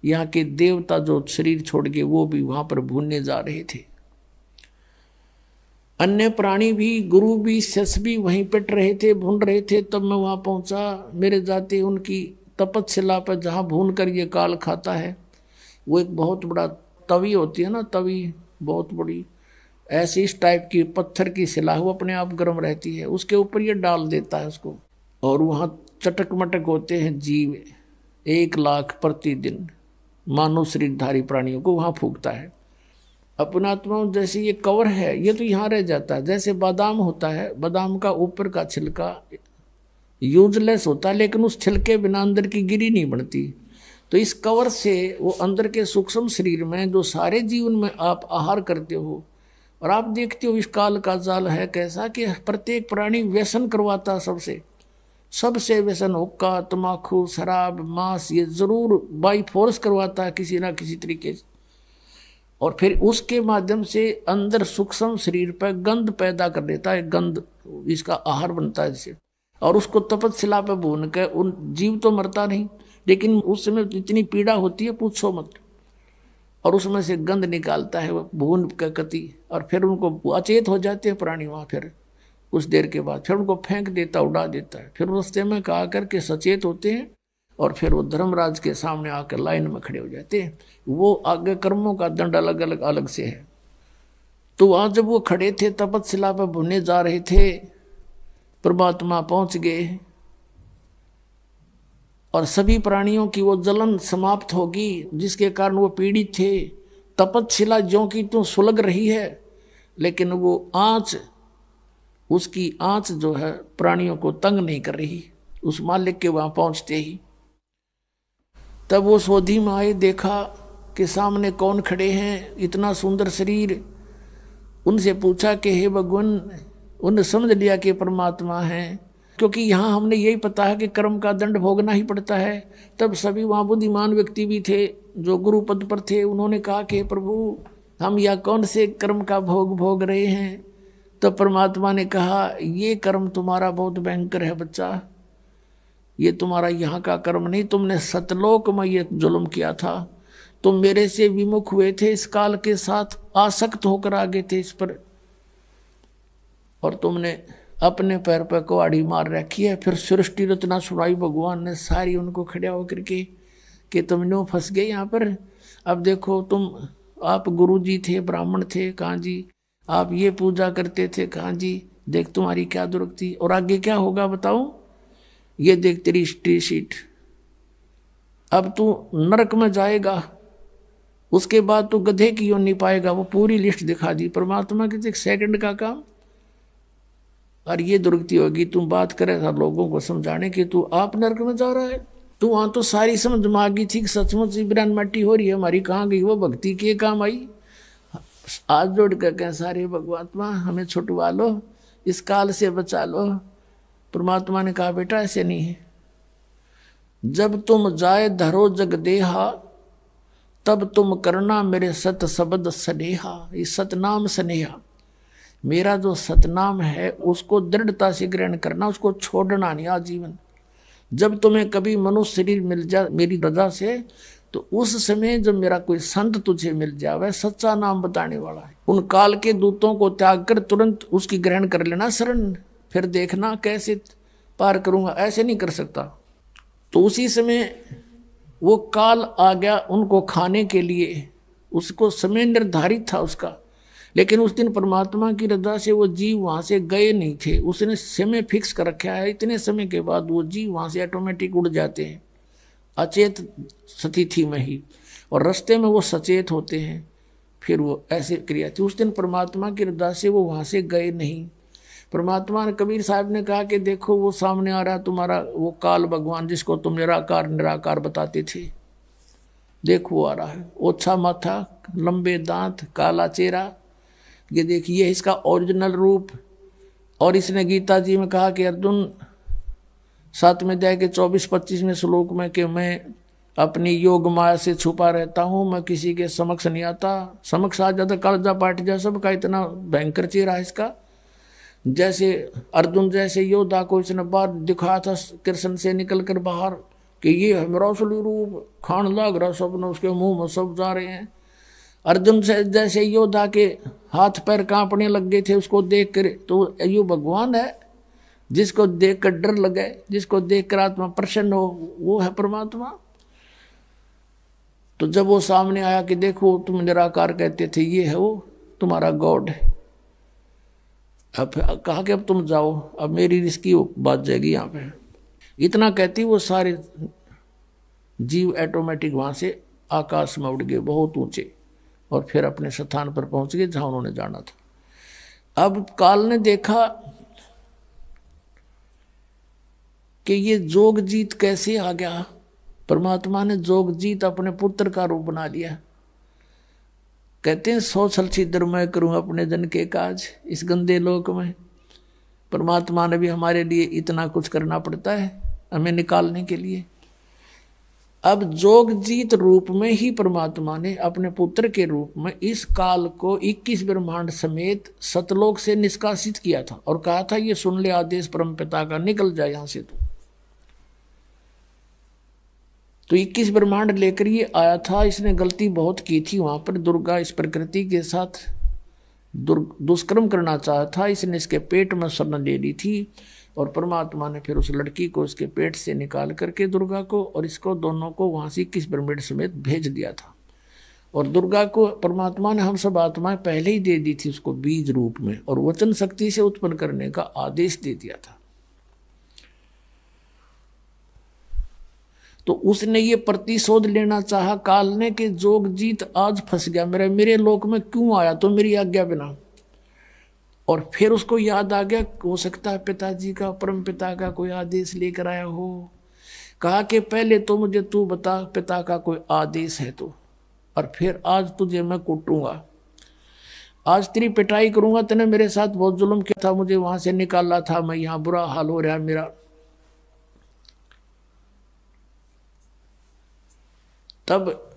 [SPEAKER 1] यहाँ के देवता जो शरीर छोड़ के वो भी वहां पर भूनने जा रहे थे। अन्य प्राणी भी, गुरु भी, शिष्य भी वहीं पिट रहे थे, भून रहे थे। तब मैं वहां पहुंचा। मेरे जाते उनकी तपस्या पर जहां भून कर ये काल खाता है, वो एक बहुत बड़ा तवी होती है ना, तवी बहुत बड़ी, ऐसी इस टाइप की पत्थर की शिला, वो अपने आप गर्म रहती है, उसके ऊपर ये डाल देता है उसको। और वहां चटक मटक होते हैं जीव 1,00,000 प्रतिदिन, मानव शरीरधारी प्राणियों को वहां फूकता है। अपनात्मा जैसे ये कवर है, ये तो यहाँ रह जाता है। जैसे बादाम होता है, बादाम का ऊपर का छिलका यूजलेस होता है, लेकिन उस छिलके बिना अंदर की गिरी नहीं बनती। तो इस कवर से वो अंदर के सूक्ष्म शरीर में जो सारे जीवन में आप आहार करते हो, और आप देखते हो इस काल का जाल है कैसा कि प्रत्येक प्राणी व्यसन करवाता, सबसे व्यसन, हुक्का, तम्बाकू, शराब, मांस, ये जरूर बाई फोर्स करवाता है किसी ना किसी तरीके से। और फिर उसके माध्यम से अंदर सूक्ष्म शरीर पर गंध पैदा कर देता है, गंध इसका आहार बनता है जिसे, और उसको तपस्या पे भून कर, उन जीव तो मरता नहीं, लेकिन उस समय इतनी पीड़ा होती है पूछो मत। और उसमें से गंध निकालता है वो भून का कति, और फिर उनको अचेत हो जाते हैं प्राणी वहाँ। फिर कुछ देर के बाद फिर उनको फेंक देता, उड़ा देता है। फिर रास्ते में कहा करके सचेत होते हैं, और फिर वो धर्मराज के सामने आकर लाइन में खड़े हो जाते हैं। वो आगे कर्मों का दंड अलग अलग से है। तो वहां जब वो खड़े थे तपस्या पर भुने जा रहे थे, परमात्मा पहुंच गए, और सभी प्राणियों की वो जलन समाप्त होगी जिसके कारण वो पीड़ित थे। तपस्या ज्यों की त्यों सुलग रही है, लेकिन वो आँच, उसकी आँच जो है प्राणियों को तंग नहीं कर रही। उस मालिक के वहां पहुंचते ही तब वो सोधी में आए, देखा कि सामने कौन खड़े हैं, इतना सुंदर शरीर। उनसे पूछा कि हे भगवान, उन्हें समझ लिया कि परमात्मा हैं, क्योंकि यहाँ हमने यही पता है कि कर्म का दंड भोगना ही पड़ता है। तब सभी वहाँ बुद्धिमान व्यक्ति भी थे जो गुरु पद पर थे, उन्होंने कहा कि प्रभु हम यह कौन से कर्म का भोग भोग रहे हैं। तो परमात्मा ने कहा, ये कर्म तुम्हारा बहुत भयंकर है बच्चा, ये तुम्हारा यहाँ का कर्म नहीं, तुमने सतलोक में ये जुल्म किया था। तुम मेरे से विमुख हुए थे, इस काल के साथ आसक्त होकर आगे थे इस पर, और तुमने अपने पैर पर कुहाड़ी मार रखी है। फिर सृष्टि रचना सुनाई भगवान ने सारी उनको खड़ा होकर के कि तुम नो फंस गए यहाँ पर। अब देखो तुम, आप गुरु जी थे, ब्राह्मण थे, कहाँ जी, आप ये पूजा करते थे, कहाँ जी, देख तुम्हारी क्या दुर्गति, और आगे क्या होगा बताओ, ये देख तेरी हिस्ट्री शीट, अब तू नरक में जाएगा, उसके बाद तू गधे की योनि नहीं पाएगा। वो पूरी लिस्ट दिखा दी परमात्मा की, एक सेकंड का काम। और ये दुर्गति होगी, तुम बात करे था लोगों को समझाने की, तू आप नरक में जा रहा है। तू वहां तो सारी समझ में आ गई थी कि सचमुच बिरान मट्टी हो रही है हमारी, कहाँ गई वो भक्ति, के काम आई। आज जोड़ कर कह सारे भगवात्मा हमें छुटवा लो, इस काल से बचा लो। परमात्मा ने कहा बेटा ऐसे नहीं है, जब तुम जाए धरो जग देहा, तब तुम करना मेरे सत शब्द स्नेहा। ये सतनाम स्नेहा, मेरा जो सतनाम है उसको दृढ़ता से ग्रहण करना, उसको छोड़ना नहीं आजीवन। जब तुम्हें कभी मनुष्य शरीर मिल जाए मेरी रजा से, तो उस समय जब मेरा कोई संत तुझे मिल जाए, वह सच्चा नाम बताने वाला है, उन काल के दूतों को त्याग कर तुरंत उसकी ग्रहण कर लेना शरण, फिर देखना कैसे पार करूंगा, ऐसे नहीं कर सकता। तो उसी समय वो काल आ गया उनको खाने के लिए, उसको समय निर्धारित था उसका। लेकिन उस दिन परमात्मा की रजा से वो जीव वहां से गए नहीं थे, उसने समय फिक्स कर रखा है। इतने समय के बाद वो जीव वहां से ऑटोमेटिक उड़ जाते हैं अचेत स्थिति में ही, और रास्ते में वो सचेत होते हैं। फिर वो ऐसे क्रिया थी। उस दिन परमात्मा की रजा से वो वहां से गए नहीं। परमात्मा ने, कबीर साहब ने कहा कि देखो वो सामने आ रहा तुम्हारा वो काल भगवान, जिसको तुम निराकार निराकार बताते थे, देखो वो आ रहा है, ओछा माथा, लंबे दांत, काला चेहरा, ये देखिए इसका ओरिजिनल रूप। और इसने गीता जी में कहा कि अर्जुन 7वें अध्याय के 24-25वें श्लोक में कि मैं अपनी योग माया से छुपा रहता हूँ, मैं किसी के समक्ष नहीं आता, समक्ष आ जाता कालजा पाट जा सबका, इतना भयंकर चेहरा है इसका। जैसे अर्जुन जैसे योद्धा को इसने बाहर दिखाया था कृष्ण से निकल कर बाहर, कि ये हमारा असली रूप खान लाग रहा, सपने उसके मुंह में सब जा रहे हैं। अर्जुन से जैसे योद्धा के हाथ पैर कांपने लग गए थे उसको देख कर, तो यो भगवान है जिसको देख कर डर लगे, जिसको देख कर आत्मा प्रसन्न हो, वो है परमात्मा। तो जब वो सामने आया कि देखो तुम निराकार कहते थे, ये है वो तुम्हारा गॉड। अब कहा कि अब तुम जाओ, अब मेरी रिस्की बात जाएगी यहाँ पे। इतना कहती वो सारे जीव ऑटोमेटिक वहां से आकाश में उड़ गए बहुत ऊंचे, और फिर अपने स्थान पर पहुंच गए जहां उन्होंने जाना था। अब काल ने देखा कि ये जोग जीत कैसे आ गया। परमात्मा ने जोग जीत अपने पुत्र का रूप बना लिया। कहते हैं 100 छल छिद्र मैं करूं अपने जन के काज, इस गंदे लोक में परमात्मा ने भी हमारे लिए इतना कुछ करना पड़ता है हमें निकालने के लिए। अब जोग जीत रूप में ही परमात्मा ने अपने पुत्र के रूप में इस काल को 21 ब्रह्मांड समेत सतलोक से निष्कासित किया था और कहा था ये सुन ले आदेश परमपिता का, निकल जाए यहां से। तो 21 ब्रह्मांड लेकर ये आया था। इसने गलती बहुत की थी वहां पर, दुर्गा इस प्रकृति के साथ दुष्कर्म करना चाहा था। इसने इसके पेट में शरण ले ली थी और परमात्मा ने फिर उस लड़की को उसके पेट से निकाल करके दुर्गा को और इसको दोनों को वहां से 21 ब्रह्मांड समेत भेज दिया था। और दुर्गा को परमात्मा ने हम सब आत्माएं पहले ही दे दी थी उसको बीज रूप में, और वचन शक्ति से उत्पन्न करने का आदेश दे दिया था। तो उसने ये प्रतिशोध लेना चाहा काल ने कि जोग जीत आज फंस गया, मेरे लोक में क्यों आया, तो मेरी आज्ञा बिना। और फिर उसको याद आ गया, हो सकता है पिताजी का, परम पिता का कोई आदेश लेकर आया हो। कहा कि पहले तो मुझे तू बता पिता का कोई आदेश है तो, और फिर आज तुझे मैं कूटूंगा, आज तेरी पिटाई करूंगा। तूने मेरे साथ बहुत जुल्म किया था, मुझे वहां से निकाला था, मैं यहाँ बुरा हाल हो रहा है मेरा। तब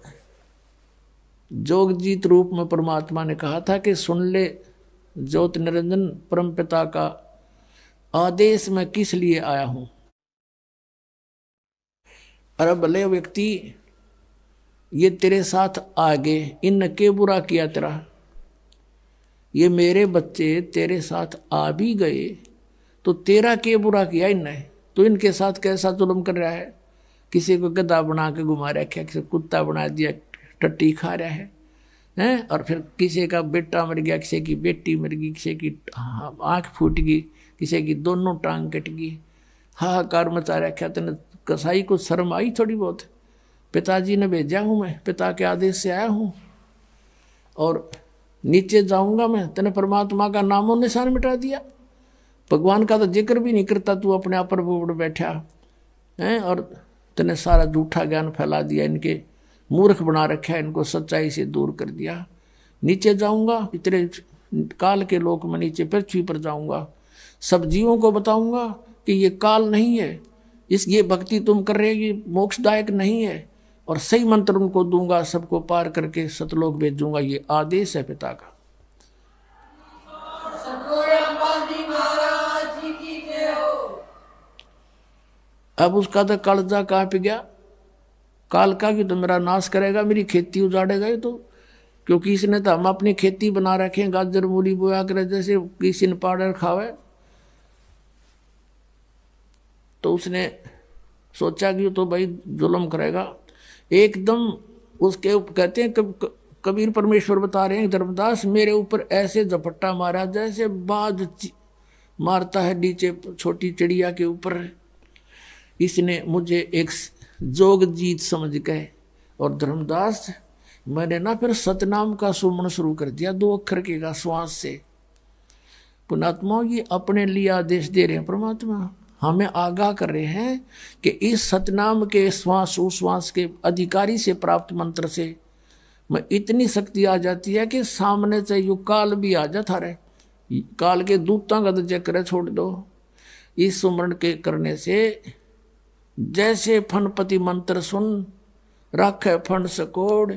[SPEAKER 1] जोगजीत रूप में परमात्मा ने कहा था कि सुन ले ज्योत निरंजन परमपिता का आदेश मैं किस लिए आया हूं। अरे भले व्यक्ति ये तेरे साथ आगे इन के बुरा किया तेरा, ये मेरे बच्चे तेरे साथ आ भी गए तो तेरा के बुरा किया इनने, तो इनके साथ कैसा जुल्म कर रहा है। किसी को गधा बना के घुमा रखा है, किसी को कुत्ता बना दिया, टट्टी खा रहा है हैं, और फिर किसी का बेटा मर गया, किसी की बेटी मर गई, किसी की आँख फूट गई, किसी की दोनों टांग कट गई, हाहाकार मचा रखा। तेने कसाई को शर्म आई थोड़ी बहुत, पिताजी ने भेजा हूँ मैं, पिता के आदेश से आया हूँ और नीचे जाऊंगा मैं, तेने परमात्मा का नामो निशान मिटा दिया, भगवान का तो जिक्र भी नहीं करता तू, अपने आप पर बैठा है और तेने सारा झूठा ज्ञान फैला दिया, इनके मूर्ख बना रखा है, इनको सच्चाई से दूर कर दिया। नीचे जाऊंगा, इतने काल के लोक में नीचे पृथ्वी पर जाऊंगा, सब जीवों को बताऊंगा कि ये काल नहीं है, ये भक्ति तुम कर रहे हो ये मोक्षदायक नहीं है, और सही मंत्र उनको दूंगा, सबको पार करके सतलोक भेजूंगा, ये आदेश है पिता का। अब उसका तो कालजा कांप गया, काल का कि तो मेरा नाश करेगा, मेरी खेती उजाड़ेगा ये तो, क्योंकि इसने तो हम अपनी खेती बना रखे, गाजर मूली बोया करे जैसे किसी ने पाउडर खावे। तो उसने सोचा कि तो भाई जुल्म करेगा एकदम। उसके कहते हैं कबीर परमेश्वर बता रहे हैं, धर्मदास मेरे ऊपर ऐसे झपट्टा मारा जैसे बाज मारता है नीचे छोटी चिड़िया के ऊपर। इसने मुझे एक जोग जीत समझ गए, और धर्मदास मैंने ना फिर सतनाम का सुमन शुरू कर दिया 2 अक्षर के का श्वास से। पुणात्मा ये अपने लिए आदेश दे रहे हैं, परमात्मा हमें आगाह कर रहे हैं कि इस सतनाम के श्वास उश्वास के अधिकारी से प्राप्त मंत्र से मैं इतनी शक्ति आ जाती है कि सामने से यु काल भी आ जाता रहे, काल के दूतों का तो चक्कर छोड़ दो। इस सुमरण के करने से जैसे फणपति मंत्र सुन राखे फण सकोड़,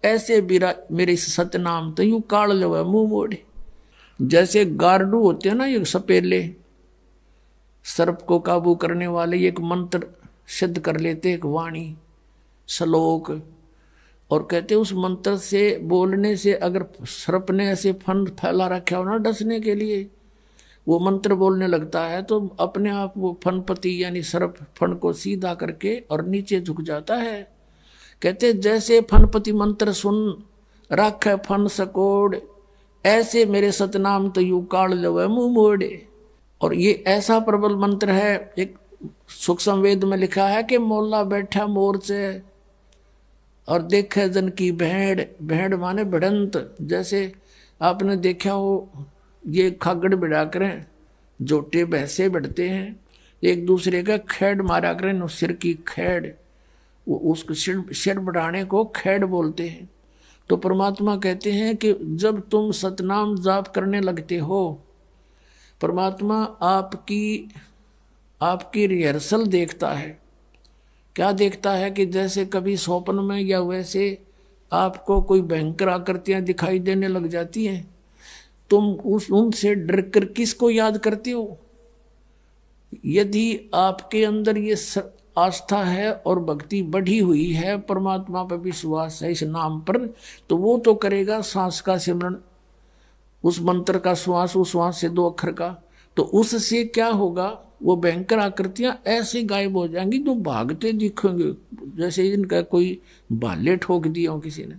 [SPEAKER 1] ऐसे मेरे इस सतनाम तो यू काल लो मुंह मोड़े। जैसे गार्डू होते हैं ना ये सपेले, सर्प को काबू करने वाले, एक मंत्र सिद्ध कर लेते एक वाणी श्लोक, और कहते उस मंत्र से बोलने से अगर सर्प ने ऐसे फन फैला रखा हो ना डसने के लिए, वो मंत्र बोलने लगता है तो अपने आप वो फनपति यानी सर्प फन को सीधा करके और नीचे झुक जाता है। कहते जैसे फनपति मंत्र सुन रख फन सकोड़, ऐसे मेरे सतनाम तो यू काल लवे मुंह मोड़े। और ये ऐसा प्रबल मंत्र है, एक सूक्ष्म वेद में लिखा है कि मोला बैठा मोर्चे और देखे जन की भेड़, भेड़ माने भिड़ंत। जैसे आपने देखा हो ये खागड़ बिड़ा करें, जोटे भैंसे बढ़ते हैं, एक दूसरे का खेड़ मारा करें, सिर की खेड़, वो उसको सिर बढ़ाने को खेड़ बोलते हैं। तो परमात्मा कहते हैं कि जब तुम सतनाम जाप करने लगते हो, परमात्मा आपकी रिहर्सल देखता है। क्या देखता है कि जैसे कभी स्वप्न में या वैसे आपको कोई भयंकर आकृतियां दिखाई देने लग जाती हैं, तुम उनसे डर कर किसको याद करते हो? यदि आपके अंदर ये आस्था है और भक्ति बढ़ी हुई है, परमात्मा पर विश्वास है इस नाम पर, तो वो तो करेगा सांस का सिमरन, उस मंत्र का श्वास, उस श्वास से 2 अक्षर का, तो उससे क्या होगा, वो भयंकर आकृतियां ऐसे गायब हो जाएंगी जो भागते दिखेंगे, जैसे इनका कोई भाले ठोक दिया हो किसी ने।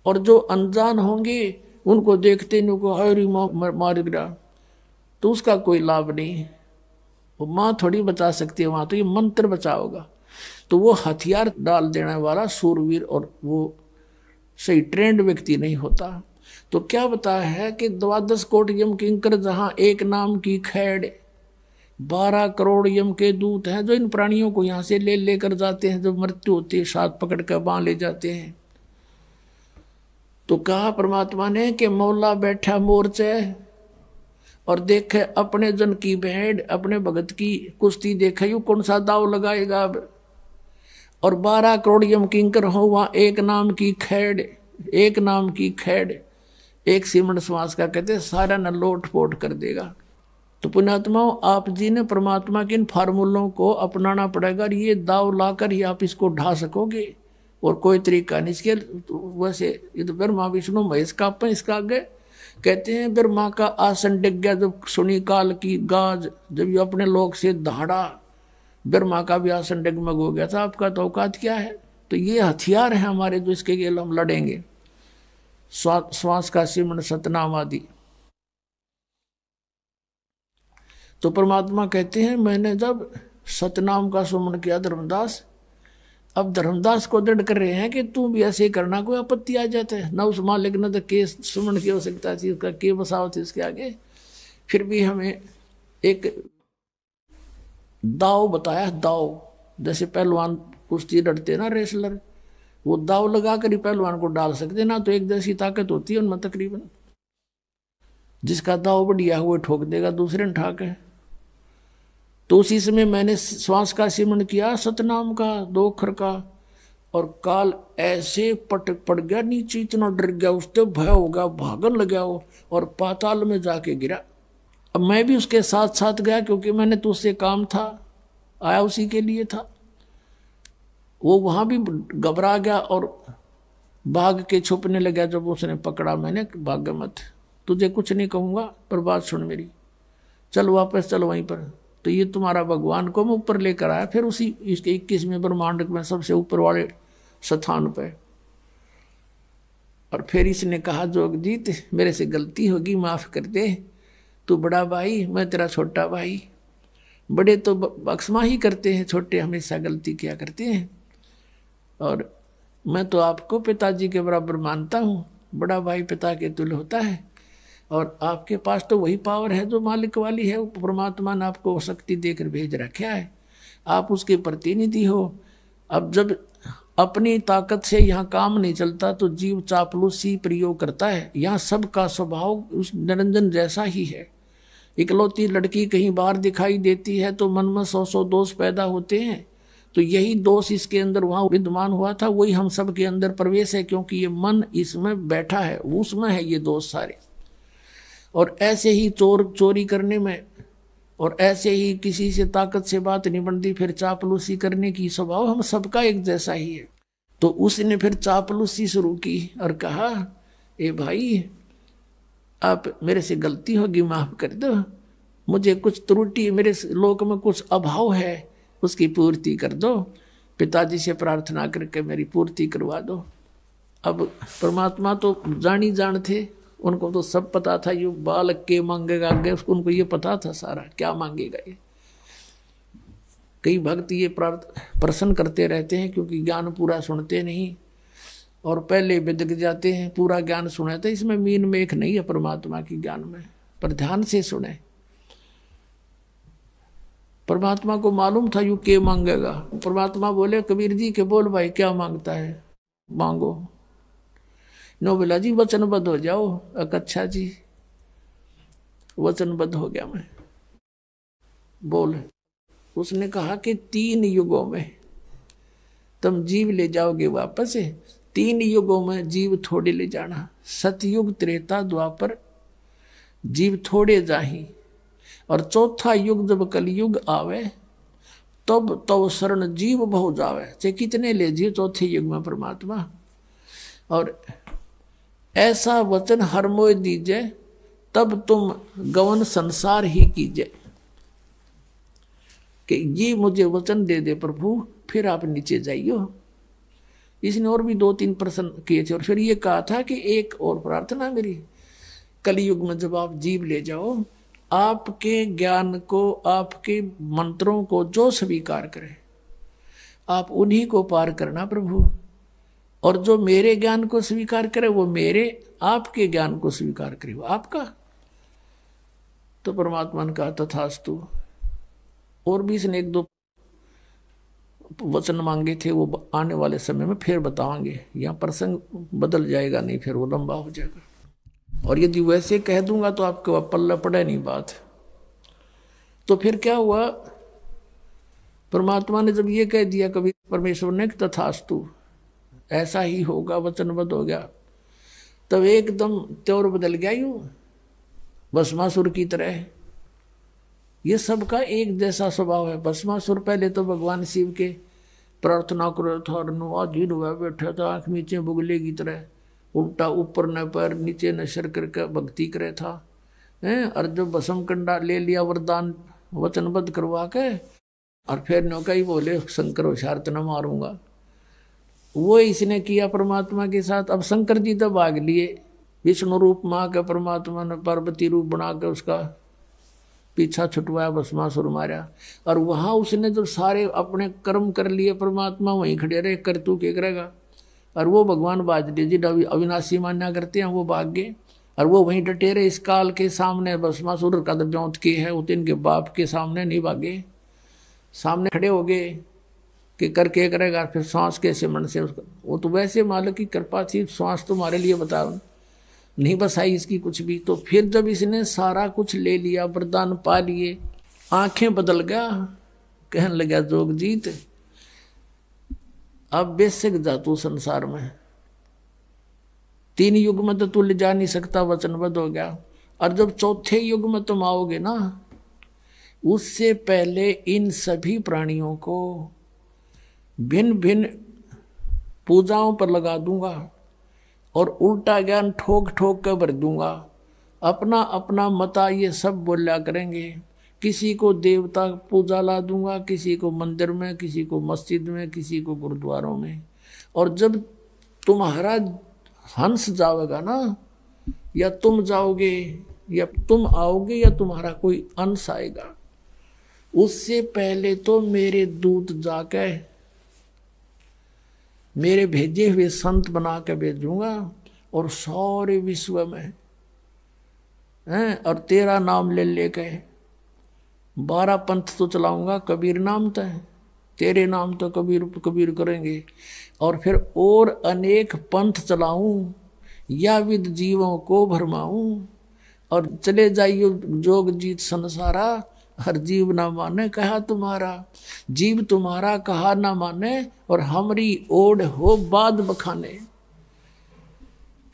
[SPEAKER 1] और जो अनजान होंगे उनको देखते नहीं को हरी मार गिरा, तो उसका कोई लाभ नहीं। वो माँ थोड़ी बचा सकती है, वहां तो ये मंत्र बचाओगा। तो वो हथियार डाल देने वाला सूरवीर और वो सही ट्रेंड व्यक्ति नहीं होता। तो क्या बताया है कि 12 कोट यम किंकर जहां एक नाम की खैड़, 12 करोड़ यम के दूत हैं जो इन प्राणियों को यहां से लेकर जाते हैं, जब मृत्यु होती है साथ पकड़ कर बांध ले जाते हैं। तो कहा परमात्मा ने कि मौला बैठा मोर्चे और देखे अपने जन की भेड़, अपने भगत की कुश्ती देखे, यू कौन सा दाव लगाएगा अब। और 12 करोड़ यम किंकर हो वहां एक नाम की खैड़, एक नाम की खैड़, एक सिमरण श्वास का कहते सारा न लोट पोट कर देगा। तो पुण्यात्माओं, आप जी ने परमात्मा के इन फार्मूलों को अपनाना पड़ेगा, और ये दाव लाकर ही आप इसको ढा सकोगे, और कोई तरीका नहीं इसके। वैसे ये तो ब्रह्मा विष्णु महेश का अपन इसका आगे कहते हैं। ब्रह्मा का आसन डिग गया जब सुनी काल की गाज, जब ये अपने लोक से दहाड़ा, ब्रह्मा का भी आसन डगमग हो गया था। आपका तो औकात क्या है? तो ये हथियार है हमारे जो इसके लिए हम लड़ेंगे। श्वास का सिमरण सतनाम आदि। तो परमात्मा कहते हैं मैंने जब सतनाम का सुमन किया धर्मदास, अब धर्मदास को दृढ़ कर रहे हैं कि तू भी ऐसे करना, कोई आपत्ति आ जाता है न उस मालिक न तो केस सुमन की हो सकता थी, उसका के बसाव थी उसके आगे। फिर भी हमें एक दाव बताया, दाव जैसे पहलवान कुश्ती लड़ते ना रेसलर, वो दाव लगा कर ही पहलवान को डाल सकते ना, तो एक जैसी ताकत होती है उनमें तकरीबन। जिसका दाव बढ़िया हुआ ठोक देगा, दूसरे ने ठाक है। तो उसी समय मैंने श्वास का सिमरण किया सतनाम का 2 अक्षर का, और काल ऐसे पटक पड़ गया नीचे, इतना डर गया, उससे भय हो गया, भागन लगा वो और पाताल में जाके गिरा। अब मैं भी उसके साथ साथ गया, क्योंकि मैंने तो उससे काम था, आया उसी के लिए था। वो वहां भी घबरा गया और भाग के छुपने लगा। जब उसने पकड़ा मैंने, भाग मत, तुझे कुछ नहीं कहूंगा, पर बात सुन मेरी, चल वापस चल वहीं पर। तो ये तुम्हारा भगवान को मैं ऊपर लेकर आया, फिर उसी इसके 21वें ब्रह्मांड में सबसे ऊपर वाले स्थान पे। और फिर इसने कहा जोगजीत मेरे से गलती होगी, माफ कर दे, तू बड़ा भाई, मैं तेरा छोटा भाई। बड़े तो बख्शमा ही करते हैं, छोटे हमेशा गलती किया करते हैं। और मैं तो आपको पिताजी के बराबर मानता हूँ, बड़ा भाई पिता के तुल्य होता है, और आपके पास तो वही पावर है जो मालिक वाली है। परमात्मा ने आपको शक्ति देकर भेज रखा है, आप उसके प्रतिनिधि हो। अब जब अपनी ताकत से यहाँ काम नहीं चलता तो जीव चापलूसी प्रयोग करता है। यहाँ सबका स्वभाव उस निरंजन जैसा ही है। इकलौती लड़की कहीं बाहर दिखाई देती है तो मन में 100 दोष पैदा होते हैं। तो यही दोष इसके अंदर वहाँ विद्यमान हुआ था, वही हम सब के अंदर प्रवेश है, क्योंकि ये मन इसमें बैठा है, उसमें है ये दोष सारे। और ऐसे ही चोरी करने में और ऐसे ही किसी से ताकत से बात नहीं बनती, फिर चापलूसी करने की स्वभाव हम सबका एक जैसा ही है। तो उसने फिर चापलूसी शुरू की और कहा, ए भाई आप मेरे से गलती होगी, माफ कर दो, मुझे कुछ त्रुटि, मेरे लोक में कुछ अभाव है, उसकी पूर्ति कर दो, पिताजी से प्रार्थना करके मेरी पूर्ति करवा दो। अब परमात्मा तो जान ही जान थे, उनको तो सब पता था, ये बालक के मांगेगा आगे, उसको उनको ये पता था सारा क्या मांगेगा ये। कई भक्त ये प्रश्न करते रहते हैं क्योंकि ज्ञान पूरा सुनते नहीं और पहले बिदक जाते हैं, पूरा ज्ञान सुने तो इसमें मीन में एक नहीं है परमात्मा की ज्ञान में, पर ध्यान से सुने। परमात्मा को मालूम था यू के मांगेगा। परमात्मा बोले कबीर जी के बोल भाई क्या मांगता है, मांगो। नो बोला जी वचनबद्ध हो जाओ। अच्छा जी वचनबद्ध हो गया मैं, बोल। उसने कहा कि 3 युगों में तुम जीव ले जाओगे वापस, 3 युगों में जीव थोड़े ले जाना, सतयुग त्रेता द्वापर जीव थोड़े जाही, और चौथा युग जब कलयुग आवे तब तो शरण जीव बहु जावे। चाहे कितने ले जिए चौथे युग में परमात्मा, और ऐसा वचन हर मोय दीजिए तब तुम गवन संसार ही कीजिए, कि ये मुझे वचन दे दे प्रभु फिर आप नीचे जाइयो। इसने और भी 2-3 प्रश्न किए थे और फिर ये कहा था कि एक और प्रार्थना मेरी, कलयुग में जब आप जीव ले जाओ, आपके ज्ञान को, आपके मंत्रों को जो स्वीकार करे आप उन्हीं को पार करना प्रभु, और जो मेरे ज्ञान को स्वीकार करे वो मेरे, आपके ज्ञान को स्वीकार करे वो आपका। तो परमात्मा ने कहा तथास्तु। और भी इसने 1-2 वचन मांगे थे, वो आने वाले समय में फिर बताएंगे, यहाँ प्रसंग बदल जाएगा, नहीं फिर वो लंबा हो जाएगा, और यदि वैसे कह दूंगा तो आपको पल्ला पड़े नहीं बात। तो फिर क्या हुआ, परमात्मा ने जब ये कह दिया कभी परमेश्वर ने तथास्तु ऐसा ही होगा, वचनबद्ध हो गया, तब एकदम त्योर बदल गया यूं भस्मासुर की तरह। ये सबका एक जैसा स्वभाव है। भस्मासुर पहले तो भगवान शिव के प्रार्थना करो था और नुआधीन हुआ बैठा था, आंख नीचे बुगले की तरह, उल्टा ऊपर न पैर नीचे न सर करके भक्ति करे था, और जब भस्म कंडा ले लिया वरदान वचनबद्ध करवा के, और फिर नौका ही बोले शंकर होशियार न मारूंगा, वो इसने किया परमात्मा के साथ। अब शंकर जी तो भाग लिए, विष्णु रूप माँ का परमात्मा ने पार्वती रूप बना के उसका पीछा छुटवाया, भस्मासुर मारा। और वहां उसने जब सारे अपने कर्म कर लिए, परमात्मा वहीं खड़े रहे, कर तू क्या करेगा, और वो भगवान बाजली जी अविनाशी मान्या करते हैं, वो भाग गए और वो वहीं डटे रहे। इस काल के सामने भस्मासुर का ब्यौत की है, वो इनके बाप के सामने नहीं भागे, सामने खड़े हो गए कि कर के करेगा, फिर सांस कैसे मन से उसका, वो तो वैसे मालिक की कृपा थी, सांस तुम्हारे लिए बता नहीं बसाई इसकी कुछ भी। तो फिर जब इसने सारा कुछ ले लिया, वरदान पा लिए, आंखें बदल गया, कहने लगा जोगजीत अब बेसिक जा तू संसार में, 3 युग में तो तू ले जा नहीं सकता, वचनबद्ध हो गया, और जब चौथे युग में तुम आओगे ना, उससे पहले इन सभी प्राणियों को भिन्न भिन्न पूजाओं पर लगा दूंगा और उल्टा ज्ञान ठोक ठोक कर भर दूंगा। अपना अपना मता ये सब बोला करेंगे, किसी को देवता पूजा ला दूंगा, किसी को मंदिर में, किसी को मस्जिद में, किसी को गुरुद्वारों में। और जब तुम्हारा हंस जाएगा ना, या तुम जाओगे या तुम आओगे या तुम्हारा कोई अंश आएगा, उससे पहले तो मेरे दूत जाके मेरे भेजे हुए संत बना के भेजूंगा और सारे विश्व में और तेरा नाम ले लेके 12 पंथ तो चलाऊंगा, कबीर नाम तो है, तेरे नाम तो कबीर कबीर करेंगे, और फिर और अनेक पंथ चलाऊं, या विद जीवों को भरमाऊं, और चले जाइयो जोग जीत संसारा, हर जीव ना माने कहा तुम्हारा, जीव तुम्हारा कहा ना माने, और हमरी ओढ़ हो बाद बखाने।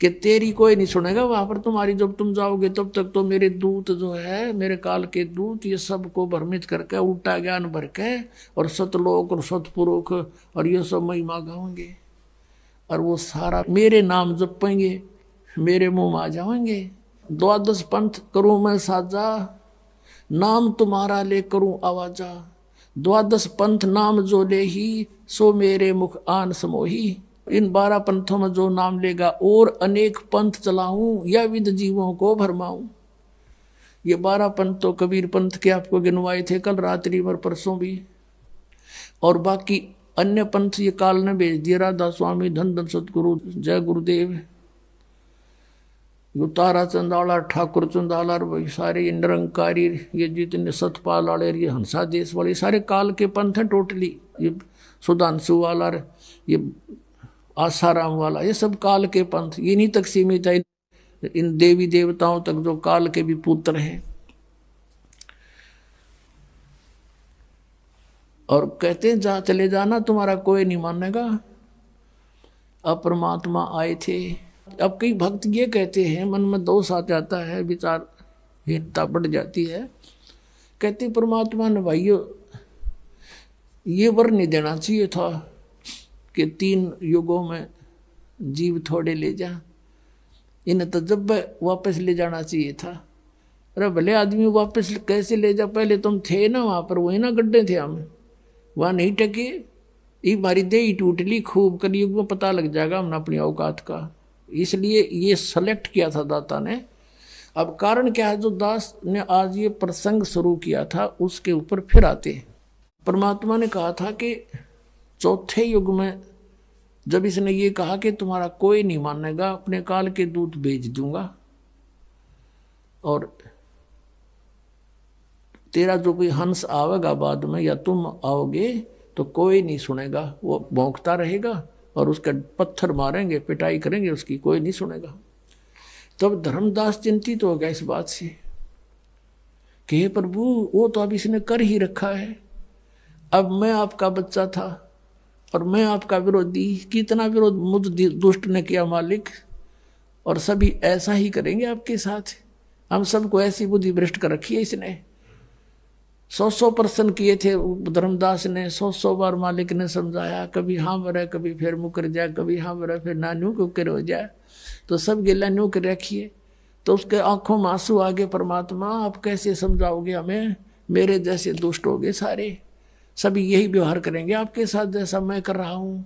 [SPEAKER 1] कि तेरी कोई नहीं सुनेगा वहां पर तुम्हारी। जब तुम जाओगे तब तक तो मेरे दूत जो है, मेरे काल के दूत, ये सबको भ्रमित करके उल्टा ज्ञान भर के और सतलोक और सतपुरुष और ये सब महिमा गाओगे, और वो सारा मेरे नाम जपेंगे, मेरे मुंह में आ जाएंगे। द्वादश पंथ करूं मैं साजा, नाम तुम्हारा ले करूं आवाजा। द्वादश पंथ नाम जो ले ही, सो मेरे मुख आन समोही। इन 12 पंथों में जो नाम लेगा, और अनेक पंथ चलाऊं, या विद जीवों को भरमाऊं। ये 12 पंथ तो कबीर पंथ के आपको गिनवाए थे कल रात्रि पर, परसों भी। और बाकी अन्य पंथ ये काल ने भेज दिया। राधा स्वामी, धन धन सतगुरु, जय गुरुदेव, तारा चंदाला, ठाकुर चंदाला, वही सारे ये निरंकारी, ये जितने सतपाल वाले, ये हंसा देश वाले, सारे काल के पंथ हैं टोटली। ये सुधांशु वाला, ये आसाराम वाला, ये सब काल के पंथ। ये नहीं तक सीमित है इन देवी देवताओं तक जो काल के भी पुत्र हैं। और कहते हैं जा चले जाना, तुम्हारा कोई नहीं मानेगा। अब परमात्मा आए थे। अब कई भक्त ये कहते हैं, मन में दोष आ जाता है, विचारहीनता बढ़ जाती है। कहते परमात्मा ने भाइयों ये वर नहीं देना चाहिए था कि 3 युगों में जीव थोड़े ले जा, इन्हें तो जब वापस ले जाना चाहिए था। अरे भले आदमी वापस कैसे ले जा, पहले तुम थे ना वहाँ पर, वही ना गड्ढे थे हम, वहाँ नहीं टके। ये हमारी देही टूट ली खूब, कलयुग में पता लग जाएगा हमने अपनी औकात का। इसलिए ये सेलेक्ट किया था दाता ने। अब कारण क्या है, जो दास ने आज ये प्रसंग शुरू किया था उसके ऊपर फिर आते हैं। परमात्मा ने कहा था कि चौथे युग में जब इसने ये कहा कि तुम्हारा कोई नहीं मानेगा, अपने काल के दूत भेज दूंगा, और तेरा जो कोई हंस आवेगा बाद में, या तुम आओगे तो कोई नहीं सुनेगा, वो भौंकता रहेगा और उसका पत्थर मारेंगे, पिटाई करेंगे उसकी, कोई नहीं सुनेगा। तब धर्मदास चिंतित हो गया इस बात से कि हे प्रभु, वो तो अब इसने कर ही रखा है। अब मैं आपका बच्चा था और मैं आपका विरोधी, कितना विरोध मुझ दुष्ट ने किया मालिक, और सभी ऐसा ही करेंगे आपके साथ। हम सबको ऐसी बुद्धि भ्रष्ट कर रखी है इसने। 100% किए थे धर्मदास ने, 100 बार मालिक ने समझाया, कभी हाँ बरे, कभी फिर मुकर जाए, कभी हाँ बरे, फिर नानू को कर हो जाए, तो सब गिला न्यू कर रखिए। तो उसके आंखों में आंसू आ गए, परमात्मा आप कैसे समझाओगे हमें, मेरे जैसे दुष्ट हो गए सारे, सभी यही व्यवहार करेंगे आपके साथ जैसा मैं कर रहा हूँ।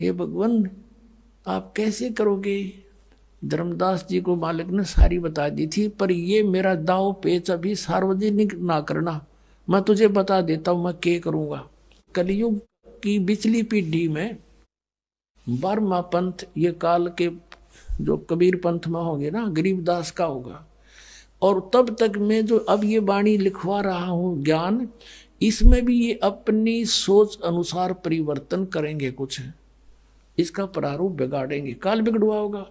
[SPEAKER 1] हे भगवान आप कैसे करोगे। धर्मदास जी को मालिक ने सारी बता दी थी, पर ये मेरा दाव पेच अभी सार्वजनिक ना करना, मैं तुझे बता देता हूं मैं क्या करूंगा। कलयुग की बिचली पीढ़ी में 12वां पंथ ये काल के जो कबीर पंथ में होंगे ना, गरीबदास का होगा। और तब तक मैं जो अब ये वाणी लिखवा रहा हूं ज्ञान, इसमें भी ये अपनी सोच अनुसार परिवर्तन करेंगे, कुछ इसका प्रारूप बिगाड़ेंगे। काल बिगड़ुआ होगा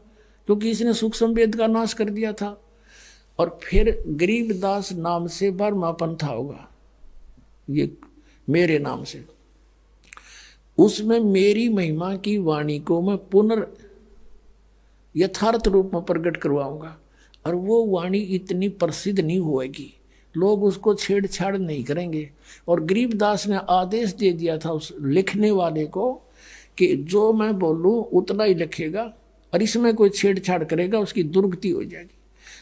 [SPEAKER 1] क्योंकि इसने सुख संवेद का नाश कर दिया था। और फिर गरीबदास नाम से 12वां पंथा होगा, ये मेरे नाम से। उसमें मेरी महिमा की वाणी को मैं पुनर् यथार्थ रूप में प्रकट करवाऊंगा, और वो वाणी इतनी प्रसिद्ध नहीं होएगी, लोग उसको छेड़छाड़ नहीं करेंगे। और गरीबदास ने आदेश दे दिया था उस लिखने वाले को कि जो मैं बोलूं उतना ही लिखेगा, और इसमें कोई छेड़छाड़ करेगा उसकी दुर्गति हो जाएगी।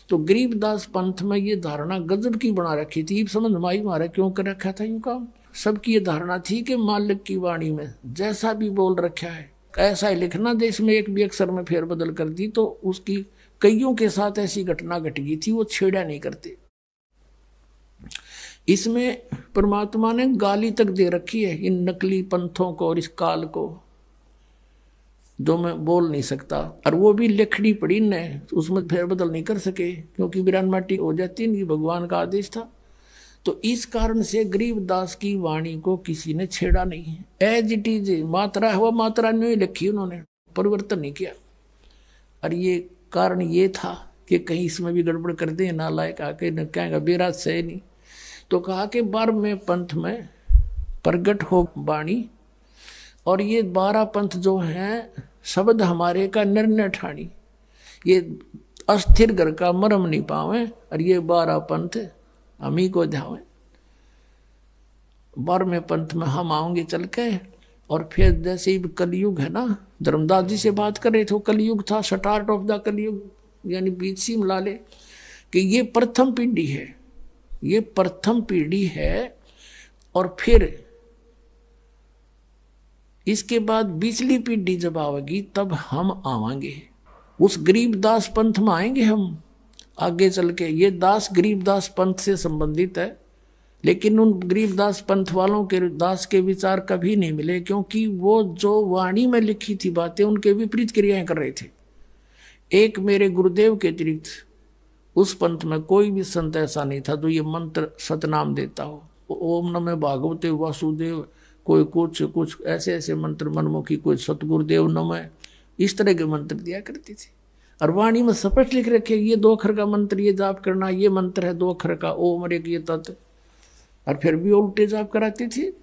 [SPEAKER 1] तो गरीबदास पंथ में ये धारणा गजब की बना रखी थी, समझ माई मारा क्यों कर रखा था यूं काम। सबकी ये धारणा थी कि मालिक की वाणी में जैसा भी बोल रखा है ऐसा ही लिखना, देश में एक भी अक्षर में फेरबदल कर दी तो उसकी कईयों के साथ ऐसी घटना घट गई थी, वो छेड़ा नहीं करते। इसमें परमात्मा ने गाली तक दे रखी है इन नकली पंथों को और इस काल को, जो मैं बोल नहीं सकता। और वो भी लिखनी पड़ी ने, उसमें फेरबदल नहीं कर सके क्योंकि वीरान माटी हो जाती, इनकी भगवान का आदेश था। तो इस कारण से गरीबदास की वाणी को किसी ने छेड़ा नहीं है, एज इट इज मात्रा है वो मात्रा नहीं लिखी, उन्होंने परिवर्तन नहीं किया। और ये कारण ये था कि कहीं इसमें भी गड़बड़ कर दे, नालायक आके न कहेगा बेराज से नहीं। तो कहा कि 12वें पंथ में प्रगट हो वाणी, और ये 12 पंथ जो हैं शब्द हमारे का निर्णय ठानी, ये अस्थिर घर का मरम नहीं पावे, और ये 12 पंथ हम ही को ध्यावे। 12वें पंथ में हम आएंगे चल के। और फिर जैसे ही कलयुग है ना, धर्मदास जी से बात कर रहे थे, कलयुग था, स्टार्ट ऑफ द कलयुग, यानी बीच सी मिला ले कि ये प्रथम पीढ़ी है, ये प्रथम पीढ़ी है। और फिर इसके बाद बिचली पीढ़ी जब आवेगी तब हम आवांगे, उस गरीबदास पंथ में आएंगे हम आगे चल के। ये दास गरीबदास पंथ से संबंधित है, लेकिन उन गरीबदास पंथ वालों के दास के विचार कभी नहीं मिले, क्योंकि वो जो वाणी में लिखी थी बातें उनके विपरीत क्रियाएं कर रहे थे। एक मेरे गुरुदेव के अतिरिक्त उस पंथ में कोई भी संत ऐसा नहीं था जो ये मंत्र सतनाम देता हो। ओम नमः भागवते वासुदेव, कोई कुछ ऐसे ऐसे मंत्र मनमुखी, कोई सतगुरुदेव नमः, इस तरह के मंत्र दिया करती थी। और वाणी में स्पष्ट लिख रखे ये 2 अक्षर का मंत्र ये जाप करना, ये मंत्र है 2 अक्षर का ओम और एक ये तत्व, और फिर भी उल्टे जाप कराती थी।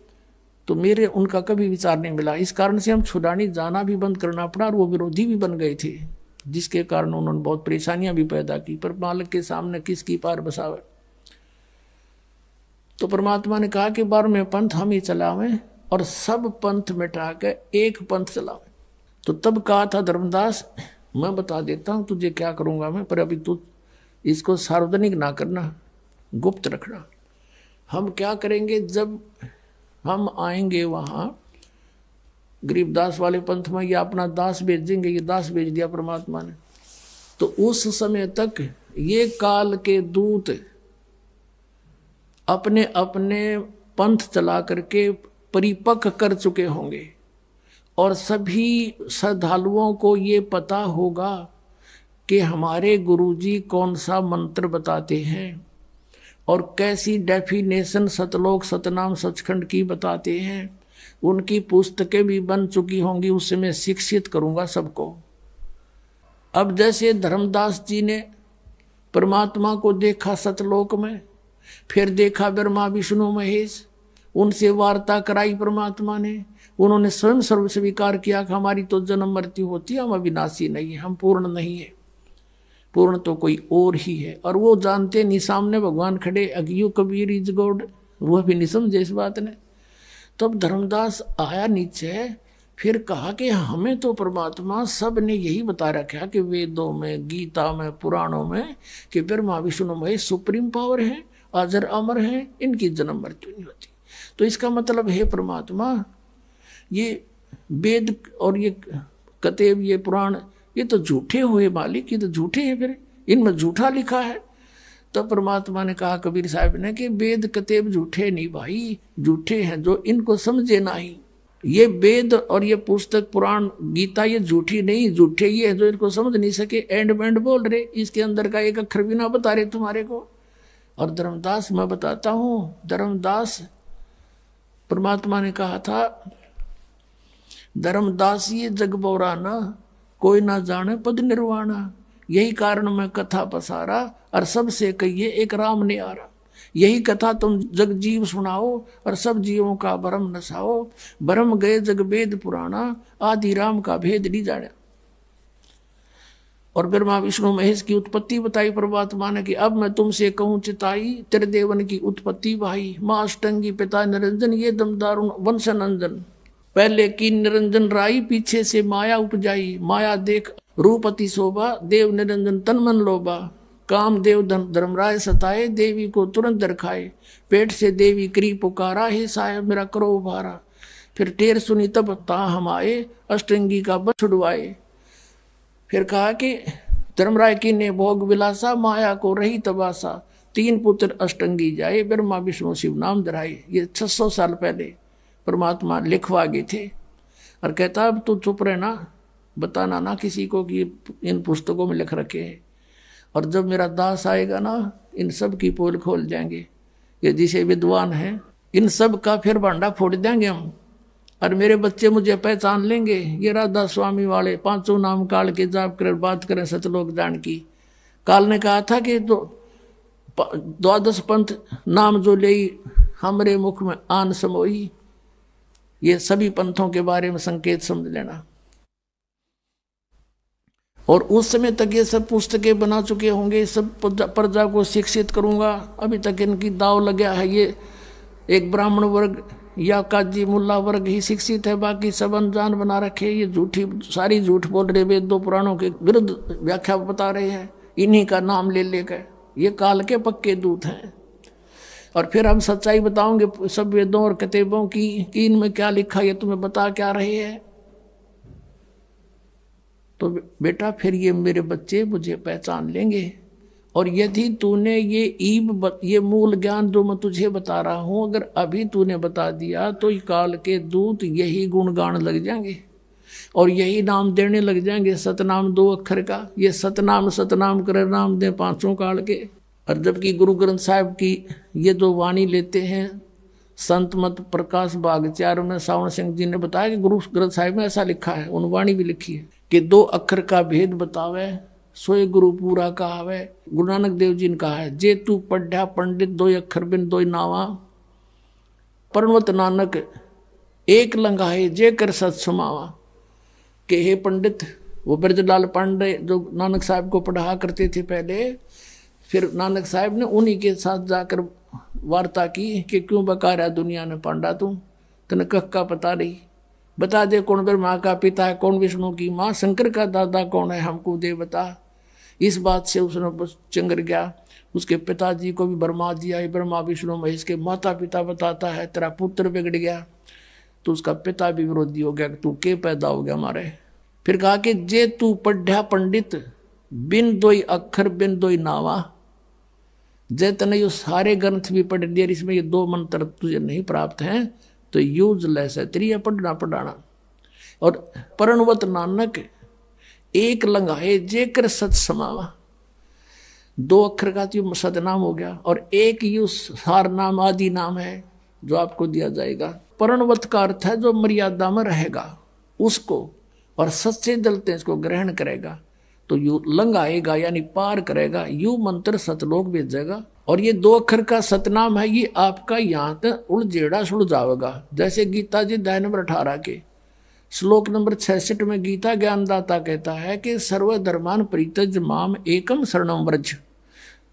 [SPEAKER 1] तो मेरे उनका कभी विचार नहीं मिला। इस कारण से हम छुड़ानी जाना भी बंद करना पड़ा, और वो विरोधी भी बन गए थे, जिसके कारण उन्होंने बहुत परेशानियां भी पैदा की। पर मालिक के सामने किसकी पार बसावे। तो परमात्मा ने कहा कि 12वें पंथ हम ही चलावें और सब पंथ मिटा के एक पंथ चलावें। तो तब कहा था धर्मदास, मैं बता देता हूं तुझे क्या करूंगा मैं, पर अभी तू इसको सार्वजनिक ना करना, गुप्त रखना। हम क्या करेंगे, जब हम आएंगे वहां गरीबदास वाले पंथ में, या अपना दास भेजेंगे, ये दास भेज दिया परमात्मा ने, तो उस समय तक ये काल के दूत अपने अपने पंथ चला करके परिपक्व कर चुके होंगे, और सभी श्रद्धालुओं को ये पता होगा कि हमारे गुरुजी कौन सा मंत्र बताते हैं और कैसी डेफिनेशन सतलोक सतनाम सचखंड की बताते हैं। उनकी पुस्तकें भी बन चुकी होंगी, उससे मैं शिक्षित करूंगा सबको। अब जैसे धर्मदास जी ने परमात्मा को देखा सतलोक में, फिर देखा ब्रह्मा विष्णु महेश, उनसे वार्ता कराई परमात्मा ने, उन्होंने स्वयं सर्व स्वीकार किया कि हमारी तो जन्म मृत्यु होती है, हम अविनाशी नहीं है, हम पूर्ण नहीं है, पूर्ण तो कोई और ही है। और वो जानते नहीं, सामने भगवान खड़े, अगियो कबीर इज गॉड, वह भी नहीं समझे इस बात ने। तब धर्मदास आया नीचे, फिर कहा कि हमें तो परमात्मा सब ने यही बता रखा कि वेदों में, गीता में, पुराणों में, कि ब्रह्मा विष्णु महेश सुप्रीम पावर है, अजर अमर है, इनकी जन्म मृत्यु नहीं होती। तो इसका मतलब है परमात्मा, ये वेद और ये कतेब, ये पुराण, ये तो झूठे हुए मालिक, ये तो झूठे हैं, फिर इनमें झूठा लिखा है। तो परमात्मा ने कहा कबीर साहब ने कि वेद कतेब झूठे नहीं भाई, झूठे हैं जो इनको समझे नहीं। ये वेद और ये पुस्तक पुराण गीता ये झूठी नहीं, झूठे ये है जो इनको समझ नहीं सके, एंड बैंड बोल रहे, इसके अंदर का एक अक्षर भी ना बता रहे तुम्हारे को। और धर्मदास मैं बताता हूँ, धर्मदास परमात्मा ने कहा था, धर्मदास ये जग बोराना कोई ना जाने पद निर्वाणा, यही कारण मैं कथा पसारा और सबसे कहिए एक राम ने आरा। यही कथा तुम जग जीव सुनाओ और सब जीवों का भरम नसाओ, भरम गए जग वेद पुराना, आदि राम का भेद नहीं जाना। और ब्रह्मा विष्णु महेश की उत्पत्ति बताई परमात्मा ने कि अब मैं तुमसे कहूँ चिताई, त्रिदेवन की उत्पत्ति भाई, माँ अष्टंगी पिता निरंजन, ये दमदार वंश नंदन। पहले की निरंजन राई, पीछे से माया उपजाई, माया देख रूप अति शोभा, देव निरंजन तन मन लोभा। काम देव धर्मराय सताए, देवी को तुरंत दरखाए, पेट से देवी करी पुकारा, हे साहेब मेरा करो उभारा। फिर टेर सुनी तब ता हम आए, अष्टंगी का बच छुड़वाए। फिर कहा कि धर्मराय की ने भोग विलासा, माया को रही तबासा, 3 पुत्र अष्टंगी जाए, ब्रह्मा विष्णु शिव नाम धराए। ये 600 साल पहले परमात्मा लिखवा गए थे। और कहता अब तू चुप रहना, बताना ना किसी को कि इन पुस्तकों में लिख रखे हैं, और जब मेरा दास आएगा ना, इन सब की पोल खोल जाएंगे। ये जिसे विद्वान हैं इन सब का फिर भांडा फोड़ देंगे हम, और मेरे बच्चे मुझे पहचान लेंगे। ये राधा स्वामी वाले 5 नाम काल के जाप कर बात करें सतलोक जान की। काल ने कहा था कि 12 पंथ नाम जो ले हमरे मुख में आन समोई। ये सभी पंथों के बारे में संकेत समझ लेना। और उस समय तक ये सब पुस्तकें बना चुके होंगे, सब प्रजा को शिक्षित करूंगा। अभी तक इनकी दाव लगा है, ये एक ब्राह्मण वर्ग या काजी मुल्ला वर्ग ही शिक्षित है, बाकी सब अनजान बना रखे। ये झूठी सारी झूठ बोल रहे, वेदों पुराणों के विरुद्ध व्याख्या बता रहे हैं, इन्हीं का नाम ले लेकर। ये काल के पक्के दूत हैं। और फिर हम सच्चाई बताओगे सब वेदों और किताबों की कि इनमें क्या लिखा, ये तुम्हें बता क्या रहे हैं। तो बेटा फिर ये मेरे बच्चे मुझे पहचान लेंगे। और यदि तूने ये मूल ज्ञान जो मैं तुझे बता रहा हूं, अगर अभी तूने बता दिया तो काल के दूत यही गुणगान लग जाएंगे और यही नाम देने लग जाएंगे। सतनाम 2 अक्षर का, ये सतनाम सतनाम करे नाम दे 5 काल के। और जबकि गुरु ग्रंथ साहिब की ये जो वाणी लेते हैं, संत मत प्रकाश भाग 4 में सावण सिंह जी ने बताया कि गुरु ग्रंथ साहिब में ऐसा लिखा है, उन वाणी भी लिखी है कि 2 अक्षर का भेद बतावे, सोए गुरु पूरा कहावे। गुरु नानक देव जी ने कहा है, जे तू पढ़ा पंडित 2 अक्षर बिन 2 नावा, परमत नानक एक लंघाए जे कर सत समावा। के हे पंडित, वो ब्रजलाल पांडे जो नानक साहब को पढ़ा करते थे पहले, फिर नानक साहब ने उन्हीं के साथ जाकर वार्ता की कि क्यों बका रहा दुनिया ने पांडा तू, तने कह का पता नहीं, बता दे कौन ब्रह्मा का पिता है, कौन विष्णु की माँ, शंकर का दादा कौन है, हमको दे बता। इस बात से उसने चंगर गया। उसके पिताजी को भी ब्रह्मा दिया, ब्रह्मा विष्णु महेश के माता पिता बताता है, तेरा पुत्र बिगड़ गया। तो उसका पिता भी विरोधी हो गया कि तू के पैदा हो गया हमारे। फिर कहा कि जे तू पढ़ा पंडित बिन 2 अक्षर बिन 2 नावा, जे तने ये सारे ग्रंथ भी पढ़ दिए, इसमें ये 2 मंत्र तुझे नहीं प्राप्त हैं तो यूजलेस है तेरी पढ़ना पढ़ाना। और परणवत नानक एक लंघाए जे कर सत समावा, 2 अक्षर का तो सतनाम हो गया और एक यू सार नाम आदि नाम है जो आपको दिया जाएगा। परणवत का अर्थ है जो मर्यादा में रहेगा उसको, और सच्चे दिल से इसको ग्रहण करेगा तो यू लंघाएगा यानी पार करेगा, यू मंत्र सतलोक भेजेगा। और ये 2 अक्षर का सतनाम है, ये आपका यहाँ तक उलझेड़ा सुलझावेगा। जैसे गीता जी अध्याय नंबर 18 के श्लोक नंबर 66 में गीता ज्ञानदाता कहता है कि सर्वधर्मान परित्यज्य माम एकम शरणम व्रज।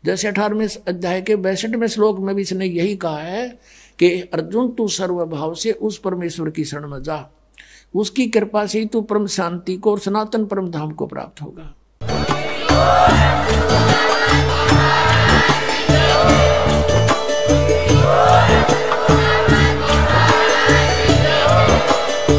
[SPEAKER 1] जैसे 18वें अध्याय के 62वें श्लोक में भी इसने यही कहा है कि अर्जुन तू सर्वभाव से उस परमेश्वर की शरण में जा, उसकी कृपा से ही तू परम शांति को और सनातन परम धाम को प्राप्त होगा।